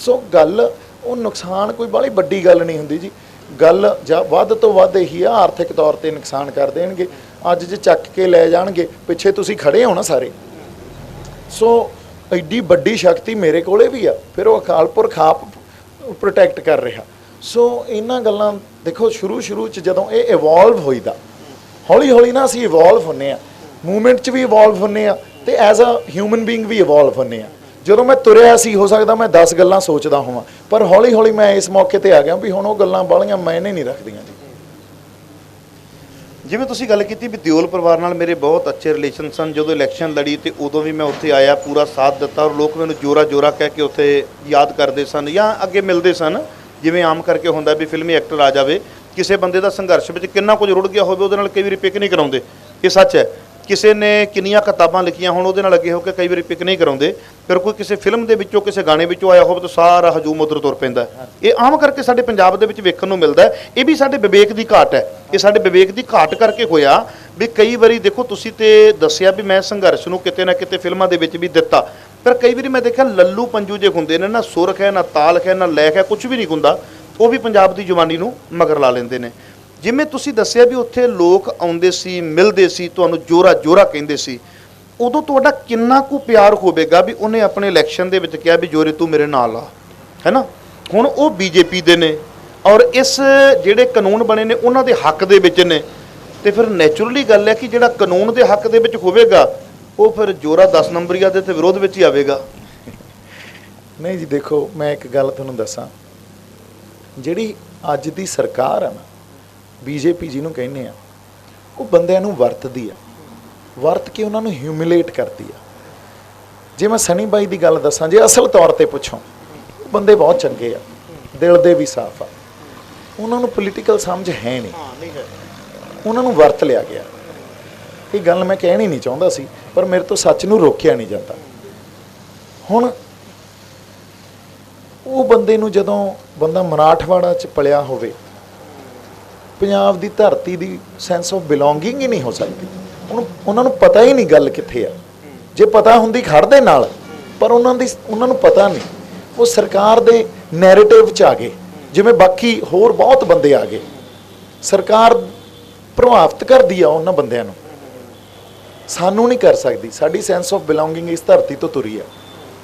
ਸੋ ਗੱਲ ਉਹ ਨੁਕਸਾਨ ਕੋਈ ਬਾਹਲੀ ਵੱਡੀ ਗੱਲ ਨਹੀਂ ਹੁੰਦੀ ਜੀ। ਗੱਲ ਜਾਂ ਵੱਧ ਤੋਂ ਵੱਧ ਇਹੀ ਆ, ਆਰਥਿਕ ਤੌਰ ਤੇ ਨੁਕਸਾਨ ਕਰ ਦੇਣਗੇ। ਅੱਜ ਜੇ ਚੱਕ ਕੇ ਲੈ ਜਾਣਗੇ, ਪਿੱਛੇ ਤੁਸੀਂ ਖੜੇ ਹੋ ਨਾ ਸਾਰੇ। ਸੋ ਐਡੀ ਵੱਡੀ ਸ਼ਕਤੀ ਮੇਰੇ ਕੋਲੇ ਵੀ ਆ, ਫਿਰ ਉਹ ਅਕਾਲ ਪੁਰਖ ਆਪ ਪ੍ਰੋਟੈਕਟ ਕਰ ਰਿਹਾ। ਸੋ ਇਹਨਾਂ ਗੱਲਾਂ ਦੇਖੋ, ਸ਼ੁਰੂ 'ਚ ਜਦੋਂ ਇਹ ਇਵੋਲਵ ਹੋਈਦਾ, ਹੌਲੀ ਹੌਲੀ ਨਾ ਅਸੀਂ ਇਵੋਲਵ ਹੁੰਦੇ ਆ, ਮੂਵਮੈਂਟ 'ਚ ਵੀ ਇਵੋਲਵ ਹੁੰਦੇ ਆ, ਤੇ ਐਜ਼ ਅ ਹਿਊਮਨ ਬੀਇੰਗ ਵੀ ਇਵੋਲਵ ਹੁੰਦੇ ਆ। ਜਦੋਂ ਮੈਂ ਤੁਰਿਆ ਸੀ, ਹੋ ਸਕਦਾ ਮੈਂ 10 ਗੱਲਾਂ ਸੋਚਦਾ ਹੋਵਾਂ, ਪਰ ਹੌਲੀ ਹੌਲੀ ਮੈਂ ਇਸ ਮੌਕੇ ਤੇ ਆ ਗਿਆ ਵੀ ਹੁਣ ਉਹ ਗੱਲਾਂ ਬਾਹਲੀਆਂ ਮੈਨੇ ਨਹੀਂ ਰੱਖਦੀਆਂ ਜੀ। ਜਿਵੇਂ ਤੁਸੀਂ ਗੱਲ ਕੀਤੀ ਵੀ ਦਿਓਲ ਪਰਿਵਾਰ ਨਾਲ ਮੇਰੇ ਬਹੁਤ ਅੱਛੇ ਰਿਲੇਸ਼ਨ ਸਨ। ਜਦੋਂ ਇਲੈਕਸ਼ਨ ਲੜੀ ਤੇ ਉਦੋਂ ਵੀ ਮੈਂ ਉੱਥੇ ਆਇਆ, ਪੂਰਾ ਸਾਥ ਦਿੱਤਾ, ਔਰ ਲੋਕ ਮੈਨੂੰ ਜੋਰਾ ਕਹਿ ਕੇ ਉੱਥੇ ਯਾਦ ਕਰਦੇ ਸਨ ਜਾਂ ਅੱਗੇ ਮਿਲਦੇ ਸਨ। ਜਿਵੇਂ ਆਮ ਕਰਕੇ ਹੁੰਦਾ ਵੀ ਫਿਲਮੀ ਐਕਟਰ ਆ ਜਾਵੇ, ਕਿਸੇ ਬੰਦੇ ਦਾ ਸੰਘਰਸ਼ ਵਿੱਚ ਕਿੰਨਾ ਕੁਝ ਰੁੜ ਗਿਆ ਹੋਵੇ, ਉਹਦੇ ਨਾਲ ਕਈ ਵਾਰੀ ਪਿਕ ਨਹੀਂ ਕਰਾਉਂਦੇ। ਇਹ ਸੱਚ ਹੈ। ਕਿਸੇ ਨੇ ਕਿੰਨੀਆਂ ਕਿਤਾਬਾਂ ਲਿਖੀਆਂ ਹੋਣ, ਉਹਦੇ ਨਾਲ ਅੱਗੇ ਹੋ ਕੇ ਕਈ ਵਾਰੀ ਪਿਕ ਨਹੀਂ ਕਰਾਉਂਦੇ। ਫਿਰ ਕੋਈ ਕਿਸੇ ਫਿਲਮ ਦੇ ਵਿੱਚੋਂ, ਕਿਸੇ ਗਾਣੇ ਵਿੱਚੋਂ ਆਇਆ ਹੋਵੇ ਤਾਂ ਸਾਰਾ ਹਜੂਮ ਉੱਧਰ ਤੁਰ ਪੈਂਦਾ। ਇਹ ਆਮ ਕਰਕੇ ਸਾਡੇ ਪੰਜਾਬ ਦੇ ਵਿੱਚ ਵੇਖਣ ਨੂੰ ਮਿਲਦਾ। ਇਹ ਵੀ ਸਾਡੇ ਵਿਵੇਕ ਦੀ ਘਾਟ ਹੈ। ਇਹ ਸਾਡੇ ਵਿਵੇਕ ਦੀ ਘਾਟ ਕਰਕੇ ਹੋਇਆ ਵੀ ਕਈ ਵਾਰੀ ਦੇਖੋ, ਤੁਸੀਂ ਤੇ ਦੱਸਿਆ ਵੀ ਮੈਂ ਸੰਘਰਸ਼ ਨੂੰ ਕਿਤੇ ਨਾ ਕਿਤੇ ਫਿਲਮਾਂ ਦੇ ਵਿੱਚ ਵੀ ਦਿੱਤਾ, ਪਰ ਕਈ ਵਾਰੀ ਮੈਂ ਦੇਖਿਆ ਲੱਲੂ ਪੰਜੂ ਜੇ ਹੁੰਦੇ ਨੇ ਨਾ, ਸੁਰਖ ਹੈ ਨਾ, ਤਾਲਖ ਹੈ ਨਾ, ਲੈਖ ਹੈ, ਕੁਝ ਵੀ ਨਹੀਂ ਹੁੰਦਾ, ਉਹ ਵੀ ਪੰਜਾਬ ਦੀ ਜਵਾਨੀ ਨੂੰ ਮਗਰ ਲਾ ਲੈਂਦੇ ਨੇ। ਜਿਵੇਂ ਤੁਸੀਂ ਦੱਸਿਆ ਵੀ ਉੱਥੇ ਲੋਕ ਆਉਂਦੇ ਸੀ, ਮਿਲਦੇ ਸੀ, ਤੁਹਾਨੂੰ ਜੋਰਾ ਕਹਿੰਦੇ ਸੀ, ਉਦੋਂ ਤੁਹਾਡਾ ਕਿੰਨਾ ਕੁ ਪਿਆਰ ਹੋਵੇਗਾ ਵੀ ਉਹਨੇ ਆਪਣੇ ਇਲੈਕਸ਼ਨ ਦੇ ਵਿੱਚ ਕਿਹਾ ਵੀ ਜੋਰੇ ਤੂੰ ਮੇਰੇ ਨਾਲ ਆ, ਹੈ ਨਾ। ਹੁਣ ਉਹ ਬੀਜੇਪੀ ਦੇ ਨੇ ਔਰ ਇਸ ਜਿਹੜੇ ਕਾਨੂੰਨ ਬਣੇ ਨੇ ਉਹਨਾਂ ਦੇ ਹੱਕ ਦੇ ਵਿੱਚ ਨੇ, ਤੇ ਫਿਰ ਨੈਚੁਰਲੀ ਗੱਲ ਹੈ ਕਿ ਜਿਹੜਾ ਕਾਨੂੰਨ ਦੇ ਹੱਕ ਦੇ ਵਿੱਚ ਹੋਵੇਗਾ ਉਹ ਫਿਰ ਜੋਰਾ 10 ਨੰਬਰੀਆ ਦੇ ਤੇ ਵਿਰੋਧ ਵਿੱਚ ਹੀ ਆਵੇਗਾ। ਨਹੀਂ ਜੀ, ਦੇਖੋ ਮੈਂ ਇੱਕ ਗੱਲ ਤੁਹਾਨੂੰ ਦੱਸਾਂ, ਜਿਹੜੀ ਅੱਜ ਦੀ ਸਰਕਾਰ ਆ ਨਾ, ਬੀਜੇਪੀ ਜਿਹਨੂੰ ਕਹਿੰਦੇ ਆ, ਉਹ ਬੰਦਿਆਂ ਨੂੰ ਵਰਤਦੀ ਆ, ਵਰਤ ਕੇ ਉਹਨਾਂ ਨੂੰ ਹਿਊਮਿਲੇਟ ਕਰਦੀ ਆ। ਜੇ ਮੈਂ ਸਨੀ ਬਾਈ ਦੀ ਗੱਲ ਦੱਸਾਂ, ਜੇ ਅਸਲ ਤੌਰ ਤੇ ਪੁੱਛੋ, ਬੰਦੇ ਬਹੁਤ ਚੰਗੇ ਆ, ਦਿਲ ਦੇ ਵੀ ਸਾਫ਼ ਆ, ਉਹਨਾਂ ਨੂੰ ਪੋਲੀਟੀਕਲ ਸਮਝ ਹੈ ਨਹੀਂ, ਉਹਨਾਂ ਨੂੰ ਵਰਤ ਲਿਆ ਗਿਆ। ਇਹ ਗੱਲ ਮੈਂ ਕਹਿਣੀ ਨਹੀਂ ਚਾਹੁੰਦਾ ਸੀ, ਪਰ ਮੇਰੇ ਤੋਂ ਸੱਚ ਨੂੰ ਰੋਕਿਆ ਨਹੀਂ ਜਾਂਦਾ। ਹੁਣ ਉਹ ਬੰਦੇ ਨੂੰ, ਜਦੋਂ ਬੰਦਾ ਮਰਾਠਵਾੜਾ 'ਚ ਪਲਿਆ ਹੋਵੇ, ਪੰਜਾਬ ਦੀ ਧਰਤੀ ਦੀ ਸੈਂਸ ਆਫ ਬਿਲੋਂਗਿੰਗ ਹੀ ਨਹੀਂ ਹੋ ਸਕਦੀ। ਉਹਨਾਂ ਨੂੰ ਪਤਾ ਹੀ ਨਹੀਂ ਗੱਲ ਕਿੱਥੇ ਆ। ਜੇ ਪਤਾ ਹੁੰਦੀ ਖੜਦੇ ਨਾਲ, ਪਰ ਉਹਨਾਂ ਨੂੰ ਪਤਾ ਨਹੀਂ। ਉਹ ਸਰਕਾਰ ਦੇ ਨੈਰੇਟਿਵ 'ਚ ਆ ਗਏ, ਜਿਵੇਂ ਬਾਕੀ ਹੋਰ ਬਹੁਤ ਬੰਦੇ ਆ ਗਏ। ਸਰਕਾਰ ਪ੍ਰਭਾਵਿਤ ਕਰਦੀ ਆ ਉਹਨਾਂ ਬੰਦਿਆਂ ਨੂੰ, ਸਾਨੂੰ ਨਹੀਂ ਕਰ ਸਕਦੀ। ਸਾਡੀ ਸੈਂਸ ਆਫ ਬਿਲੋਂਗਿੰਗ ਇਸ ਧਰਤੀ ਤੋਂ ਤੁਰੀ ਆ।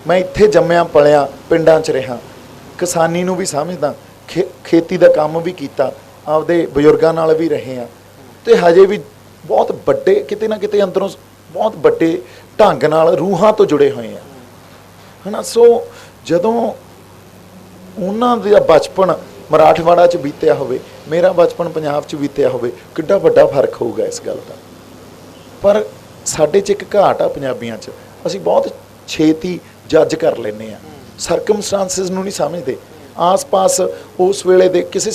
ਮੈਂ ਇੱਥੇ ਜੰਮਿਆ ਪਲਿਆ, ਪਿੰਡਾਂ 'ਚ ਰਿਹਾ, ਕਿਸਾਨੀ ਨੂੰ ਵੀ ਸਮਝਦਾ, ਖੇਤੀ ਦਾ ਕੰਮ ਵੀ ਕੀਤਾ, ਆਪਦੇ ਬਜ਼ੁਰਗਾਂ ਨਾਲ ਵੀ ਰਹੇ ਆ, ਤੇ ਹਜੇ ਵੀ ਬਹੁਤ ਵੱਡੇ ਕਿਤੇ ਨਾ ਕਿਤੇ ਅੰਦਰੋਂ ਬਹੁਤ ਵੱਡੇ ਢੰਗ ਨਾਲ ਰੂਹਾਂ ਤੋਂ ਜੁੜੇ ਹੋਏ ਆ, ਹੈ ਨਾ। ਸੋ ਜਦੋਂ ਉਹਨਾਂ ਦਾ ਬਚਪਨ ਮਰਾਠਵਾੜਾ 'ਚ ਬੀਤਿਆ ਹੋਵੇ, ਮੇਰਾ ਬਚਪਨ ਪੰਜਾਬ 'ਚ ਬੀਤਿਆ ਹੋਵੇ, ਕਿੱਡਾ ਵੱਡਾ ਫਰਕ ਹੋਊਗਾ ਇਸ ਗੱਲ ਦਾ। ਪਰ ਸਾਡੇ 'ਚ ਇੱਕ ਘਾਟ ਆ ਪੰਜਾਬੀਆਂ 'ਚ, ਅਸੀਂ ਬਹੁਤ ਛੇਤੀ ਜੱਜ ਕਰ ਲੈਂਦੇ ਆ, ਸਰਕਮਸਟੈਂਸਿਸ ਨੂੰ ਨਹੀਂ ਸਮਝਦੇ। ਆਸ-ਪਾਸ ਉਸ ਵੇਲੇ ਦੇ ਕਿਸੇ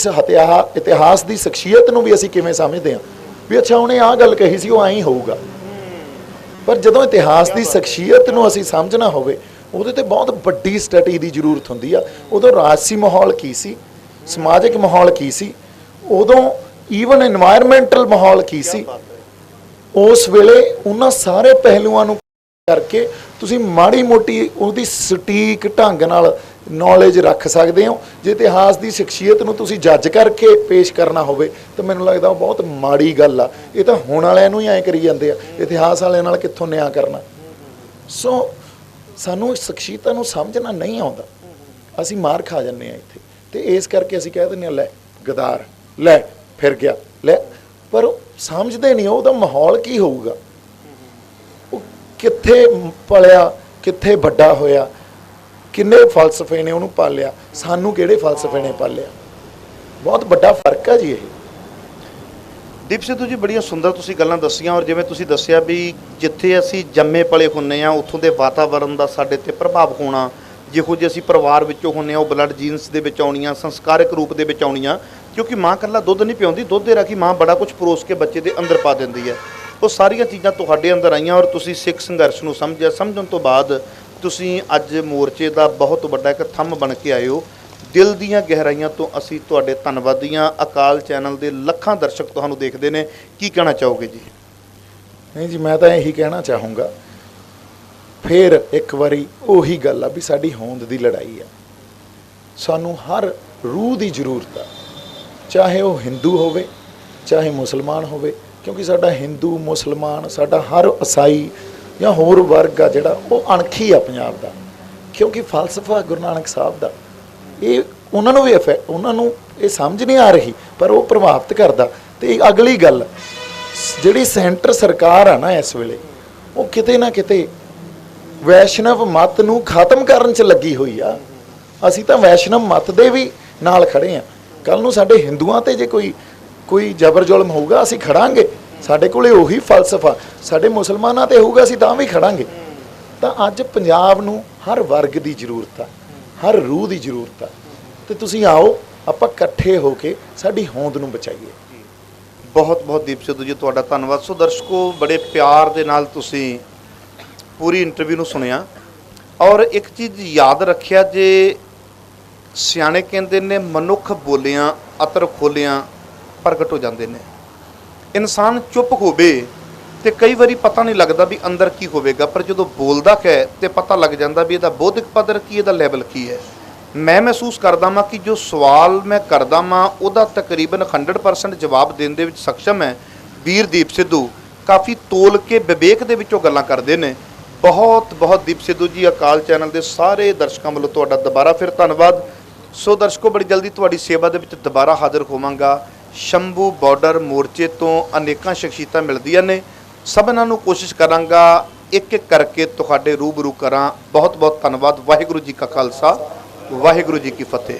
ਇਤਿਹਾਸ ਦੀ ਸ਼ਖਸੀਅਤ ਨੂੰ ਵੀ ਅਸੀਂ ਕਿਵੇਂ ਸਮਝਦੇ ਹਾਂ ਵੀ ਅੱਛਾ ਉਹਨੇ ਆਹ ਗੱਲ ਕਹੀ ਸੀ, ਉਹ ਐਂ ਹੀ ਹੋਊਗਾ। ਪਰ ਜਦੋਂ ਇਤਿਹਾਸ ਦੀ ਸ਼ਖਸੀਅਤ ਨੂੰ ਅਸੀਂ ਸਮਝਣਾ ਹੋਵੇ, ਉਹਦੇ ਤੇ ਬਹੁਤ ਵੱਡੀ ਸਟੱਡੀ ਦੀ ਜ਼ਰੂਰਤ ਹੁੰਦੀ ਆ। ਉਦੋਂ ਰਾਜਸੀ ਮਾਹੌਲ ਕੀ ਸੀ, ਸਮਾਜਿਕ ਮਾਹੌਲ ਕੀ ਸੀ, ਉਦੋਂ ਈਵਨ এনवायरमेंटल ਮਾਹੌਲ ਕੀ ਸੀ। ਉਸ ਵੇਲੇ ਉਹਨਾਂ ਸਾਰੇ ਪਹਿਲੂਆਂ ਨੂੰ ਕਰਕੇ ਤੁਸੀਂ ਮਾੜੀ ਮੋਟੀ ਉਹਦੀ ਸਟੀਕ ਢੰਗ ਨਾਲ ਨੌਲੇਜ ਰੱਖ ਸਕਦੇ ਹੋ। ਜੇ ਇਤਿਹਾਸ ਦੀ ਸ਼ਖਸੀਅਤ ਨੂੰ ਤੁਸੀਂ ਜੱਜ ਕਰਕੇ ਪੇਸ਼ ਕਰਨਾ ਹੋਵੇ ਤਾਂ ਮੈਨੂੰ ਲੱਗਦਾ ਉਹ ਬਹੁਤ ਮਾੜੀ ਗੱਲ ਆ। ਇਹ ਤਾਂ ਹੁਣ ਵਾਲਿਆਂ ਨੂੰ ਹੀ ਐਂ ਕਰੀ ਜਾਂਦੇ ਆ, ਇਤਿਹਾਸ ਵਾਲਿਆਂ ਨਾਲ ਕਿੱਥੋਂ ਨਿਆਂ ਕਰਨਾ। ਸੋ ਸਾਨੂੰ ਸ਼ਖਸੀਅਤਾਂ ਨੂੰ ਸਮਝਣਾ ਨਹੀਂ ਆਉਂਦਾ, ਅਸੀਂ ਮਾਰ ਖਾ ਜਾਂਦੇ ਹਾਂ ਇੱਥੇ। ਤੇ ਇਸ ਕਰਕੇ ਅਸੀਂ ਕਹਿ ਦਿੰਦੇ ਹਾਂ ਲੈ ਗਦਾਰ, ਲੈ ਫਿਰ ਗਿਆ, ਲੈ। ਪਰ ਉਹ ਸਮਝਦੇ ਨਹੀਂ ਉਹਦਾ ਮਾਹੌਲ ਕੀ ਹੋਊਗਾ, ਉਹ ਕਿੱਥੇ ਪਲਿਆ, ਕਿੱਥੇ ਵੱਡਾ ਹੋਇਆ, ਕਿੰਨੇ ਫਲਸਫੇ ਨੇ ਉਹਨੂੰ ਪਾਲਿਆ, ਸਾਨੂੰ ਕਿਹੜੇ ਫਲਸਫੇ ਨੇ ਪਾਲਿਆ। ਬਹੁਤ ਵੱਡਾ ਫਰਕ ਹੈ ਜੀ ਇਹ। ਦੀਪ ਸਿੱਧੂ ਜੀ, ਬੜੀਆਂ ਸੁੰਦਰ ਤੁਸੀਂ ਗੱਲਾਂ ਦੱਸੀਆਂ। ਔਰ ਜਿਵੇਂ ਤੁਸੀਂ ਦੱਸਿਆ ਵੀ ਜਿੱਥੇ ਅਸੀਂ ਜੰਮੇ ਪਲੇ ਹੁੰਦੇ ਹਾਂ ਉੱਥੋਂ ਦੇ ਵਾਤਾਵਰਣ ਦਾ ਸਾਡੇ 'ਤੇ ਪ੍ਰਭਾਵ ਹੋਣਾ, ਜਿਹੋ ਜਿਹੇ ਅਸੀਂ ਪਰਿਵਾਰ ਵਿੱਚੋਂ ਹੁੰਦੇ ਹਾਂ ਉਹ ਬਲੱਡ ਜੀਨਸ ਦੇ ਵਿੱਚ ਆਉਣੀਆਂ, ਸੰਸਕਾਰਕ ਰੂਪ ਦੇ ਵਿੱਚ ਆਉਣੀਆਂ। ਕਿਉਂਕਿ ਮਾਂ ਇਕੱਲਾ ਦੁੱਧ ਨਹੀਂ ਪਿਆਉਂਦੀ, ਦੁੱਧ ਦੇ ਰਾਹੀਂ ਮਾਂ ਬੜਾ ਕੁਝ ਪਰੋਸ ਕੇ ਬੱਚੇ ਦੇ ਅੰਦਰ ਪਾ ਦਿੰਦੀ ਹੈ। ਉਹ ਸਾਰੀਆਂ ਚੀਜ਼ਾਂ ਤੁਹਾਡੇ ਅੰਦਰ ਆਈਆਂ ਔਰ ਤੁਸੀਂ ਸਿੱਖ ਸੰਘਰਸ਼ ਨੂੰ ਸਮਝਿਆ। ਸਮਝਣ ਤੋਂ ਬਾਅਦ ਤੁਸੀਂ ਅੱਜ ਮੋਰਚੇ ਦਾ ਬਹੁਤ ਵੱਡਾ ਇੱਕ ਥੰਮ ਬਣ ਕੇ ਆਏ ਹੋ। ਦਿਲ ਦੀਆਂ ਗਹਿਰਾਈਆਂ ਤੋਂ ਅਸੀਂ ਤੁਹਾਡੇ ਧੰਨਵਾਦੀ ਹਾਂ। ਅਕਾਲ ਚੈਨਲ ਦੇ ਲੱਖਾਂ ਦਰਸ਼ਕ ਤੁਹਾਨੂੰ ਦੇਖਦੇ ਨੇ, ਕੀ ਕਹਿਣਾ ਚਾਹੋਗੇ ਜੀ? ਨਹੀਂ ਜੀ, ਮੈਂ ਤਾਂ ਇਹੀ ਕਹਿਣਾ ਚਾਹੂੰਗਾ, ਫਿਰ ਇੱਕ ਵਾਰੀ ਉਹੀ ਗੱਲ ਆ ਵੀ ਸਾਡੀ ਹੋਂਦ ਦੀ ਲੜਾਈ ਆ। ਸਾਨੂੰ ਹਰ ਰੂਹ ਦੀ ਜ਼ਰੂਰਤ ਆ, ਚਾਹੇ ਉਹ ਹਿੰਦੂ ਹੋਵੇ ਚਾਹੇ ਮੁਸਲਮਾਨ ਹੋਵੇ। ਕਿਉਂਕਿ ਸਾਡਾ ਹਿੰਦੂ, ਮੁਸਲਮਾਨ, ਸਾਡਾ ਹਰ ਈਸਾਈ ਜਾਂ ਹੋਰ ਵਰਗ ਆ ਜਿਹੜਾ, ਉਹ ਅਣਖੀ ਆ ਪੰਜਾਬ ਦਾ। ਕਿਉਂਕਿ ਫਲਸਫਾ ਗੁਰੂ ਨਾਨਕ ਸਾਹਿਬ ਦਾ, ਇਹ ਉਹਨਾਂ ਨੂੰ ਵੀ ਉਹਨਾਂ ਨੂੰ ਇਹ ਸਮਝ ਨਹੀਂ ਆ ਰਹੀ, ਪਰ ਉਹ ਪ੍ਰਭਾਵਿਤ ਕਰਦਾ। ਤੇ ਅਗਲੀ ਗੱਲ, ਜਿਹੜੀ ਸੈਂਟਰ ਸਰਕਾਰ ਆ ਨਾ ਇਸ ਵੇਲੇ, ਉਹ ਕਿਤੇ ਨਾ ਕਿਤੇ ਵੈਸ਼ਨਵ ਮਤ ਨੂੰ ਖਤਮ ਕਰਨ 'ਚ ਲੱਗੀ ਹੋਈ ਆ। ਅਸੀਂ ਤਾਂ ਵੈਸ਼ਨਵ ਮਤ ਦੇ ਵੀ ਨਾਲ ਖੜੇ ਆ। ਕੱਲ ਨੂੰ ਸਾਡੇ ਹਿੰਦੂਆਂ ਤੇ ਜੇ ਕੋਈ ਜ਼ਬਰ ਜ਼ੁਲਮ ਹੋਊਗਾ, ਅਸੀਂ ਖੜਾਂਗੇ। ਸਾਡੇ ਕੋਲੇ ਉਹੀ ਫਲਸਫਾ ਸਾਡੇ ਮੁਸਲਮਾਨਾਂ ਤੇ ਹੋਊਗਾ, ਅਸੀਂ ਤਾਂ ਵੀ ਖੜਾਂਗੇ। ਤਾਂ ਅੱਜ ਪੰਜਾਬ ਨੂੰ ਹਰ ਵਰਗ ਦੀ ਜ਼ਰੂਰਤ ਆ, ਹਰ ਰੂਹ ਦੀ ਜ਼ਰੂਰਤ ਆ। ਤੇ ਤੁਸੀਂ ਆਓ, ਆਪਾਂ ਇਕੱਠੇ ਹੋ ਕੇ ਸਾਡੀ ਹੋਂਦ ਨੂੰ ਬਚਾਈਏ। ਬਹੁਤ ਬਹੁਤ ਦੀਪ ਸਿੱਧੂ ਜੀ, ਤੁਹਾਡਾ ਧੰਨਵਾਦ। ਸੋ ਦਰਸ਼ਕੋ, ਬੜੇ ਪਿਆਰ ਦੇ ਨਾਲ ਤੁਸੀਂ ਪੂਰੀ ਇੰਟਰਵਿਊ ਨੂੰ ਸੁਣਿਆ ਔਰ ਇੱਕ ਚੀਜ਼ ਯਾਦ ਰੱਖਿਆ, ਜੇ ਸਿਆਣੇ ਕਹਿੰਦੇ ਨੇ ਮਨੁੱਖ ਬੋਲਿਆਂ ਅਤਰ ਖੋਲਿਆਂ ਪ੍ਰਗਟ ਹੋ ਜਾਂਦੇ ਨੇ। ਇਨਸਾਨ ਚੁੱਪ ਹੋਵੇ ਤੇ ਕਈ ਵਾਰੀ ਪਤਾ ਨਹੀਂ ਲੱਗਦਾ ਵੀ ਅੰਦਰ ਕੀ ਹੋਵੇਗਾ, ਪਰ ਜਦੋਂ ਬੋਲਦਾ ਹੈ ਤੇ ਪਤਾ ਲੱਗ ਜਾਂਦਾ ਵੀ ਇਹਦਾ ਬੌਧਿਕ ਪੱਧਰ ਕੀ, ਇਹਦਾ ਲੈਵਲ ਕੀ ਹੈ। ਮੈਂ ਮਹਿਸੂਸ ਕਰਦਾ ਹਾਂ ਕਿ ਜੋ ਸਵਾਲ ਮੈਂ ਕਰਦਾ ਹਾਂ ਉਹਦਾ ਤਕਰੀਬਨ 100% ਜਵਾਬ ਦੇਣ ਦੇ ਵਿੱਚ ਸક્ષਮ ਹੈ ਵੀਰ ਦੀਪ ਸਿੱਧੂ। ਕਾਫੀ ਤੋਲ ਕੇ ਵਿਵੇਕ ਦੇ ਵਿੱਚੋਂ ਗੱਲਾਂ ਕਰਦੇ ਨੇ। ਬਹੁਤ ਬਹੁਤ ਦੀਪ ਸਿੱਧੂ ਜੀ, ਅਕਾਲ ਚੈਨਲ ਦੇ ਸਾਰੇ ਦਰਸ਼ਕਾਂ ਵੱਲੋਂ ਤੁਹਾਡਾ ਦੁਬਾਰਾ ਫਿਰ ਧੰਨਵਾਦ। ਸੋ ਦਰਸ਼ਕੋ, ਬੜੀ ਜਲਦੀ ਤੁਹਾਡੀ ਸੇਵਾ ਦੇ ਵਿੱਚ ਦੁਬਾਰਾ ਹਾਜ਼ਰ ਹੋਵਾਂਗਾ। ਸ਼ੰਭੂ ਬਾਰਡਰ ਮੋਰਚੇ ਤੋਂ ਅਨੇਕਾਂ ਸ਼ਖਸੀਅਤਾਂ ਮਿਲਦੀਆਂ ਨੇ, ਸਭਨਾਂ ਨੂੰ ਕੋਸ਼ਿਸ਼ ਕਰਾਂਗਾ ਇੱਕ ਇੱਕ ਕਰਕੇ ਤੁਹਾਡੇ ਰੂਬਰੂ ਕਰਾਂ। ਬਹੁਤ ਬਹੁਤ ਧੰਨਵਾਦ। ਵਾਹਿਗੁਰੂ ਜੀ ਕਾ ਖਾਲਸਾ, ਵਾਹਿਗੁਰੂ ਜੀ ਕੀ ਫਤਿਹ।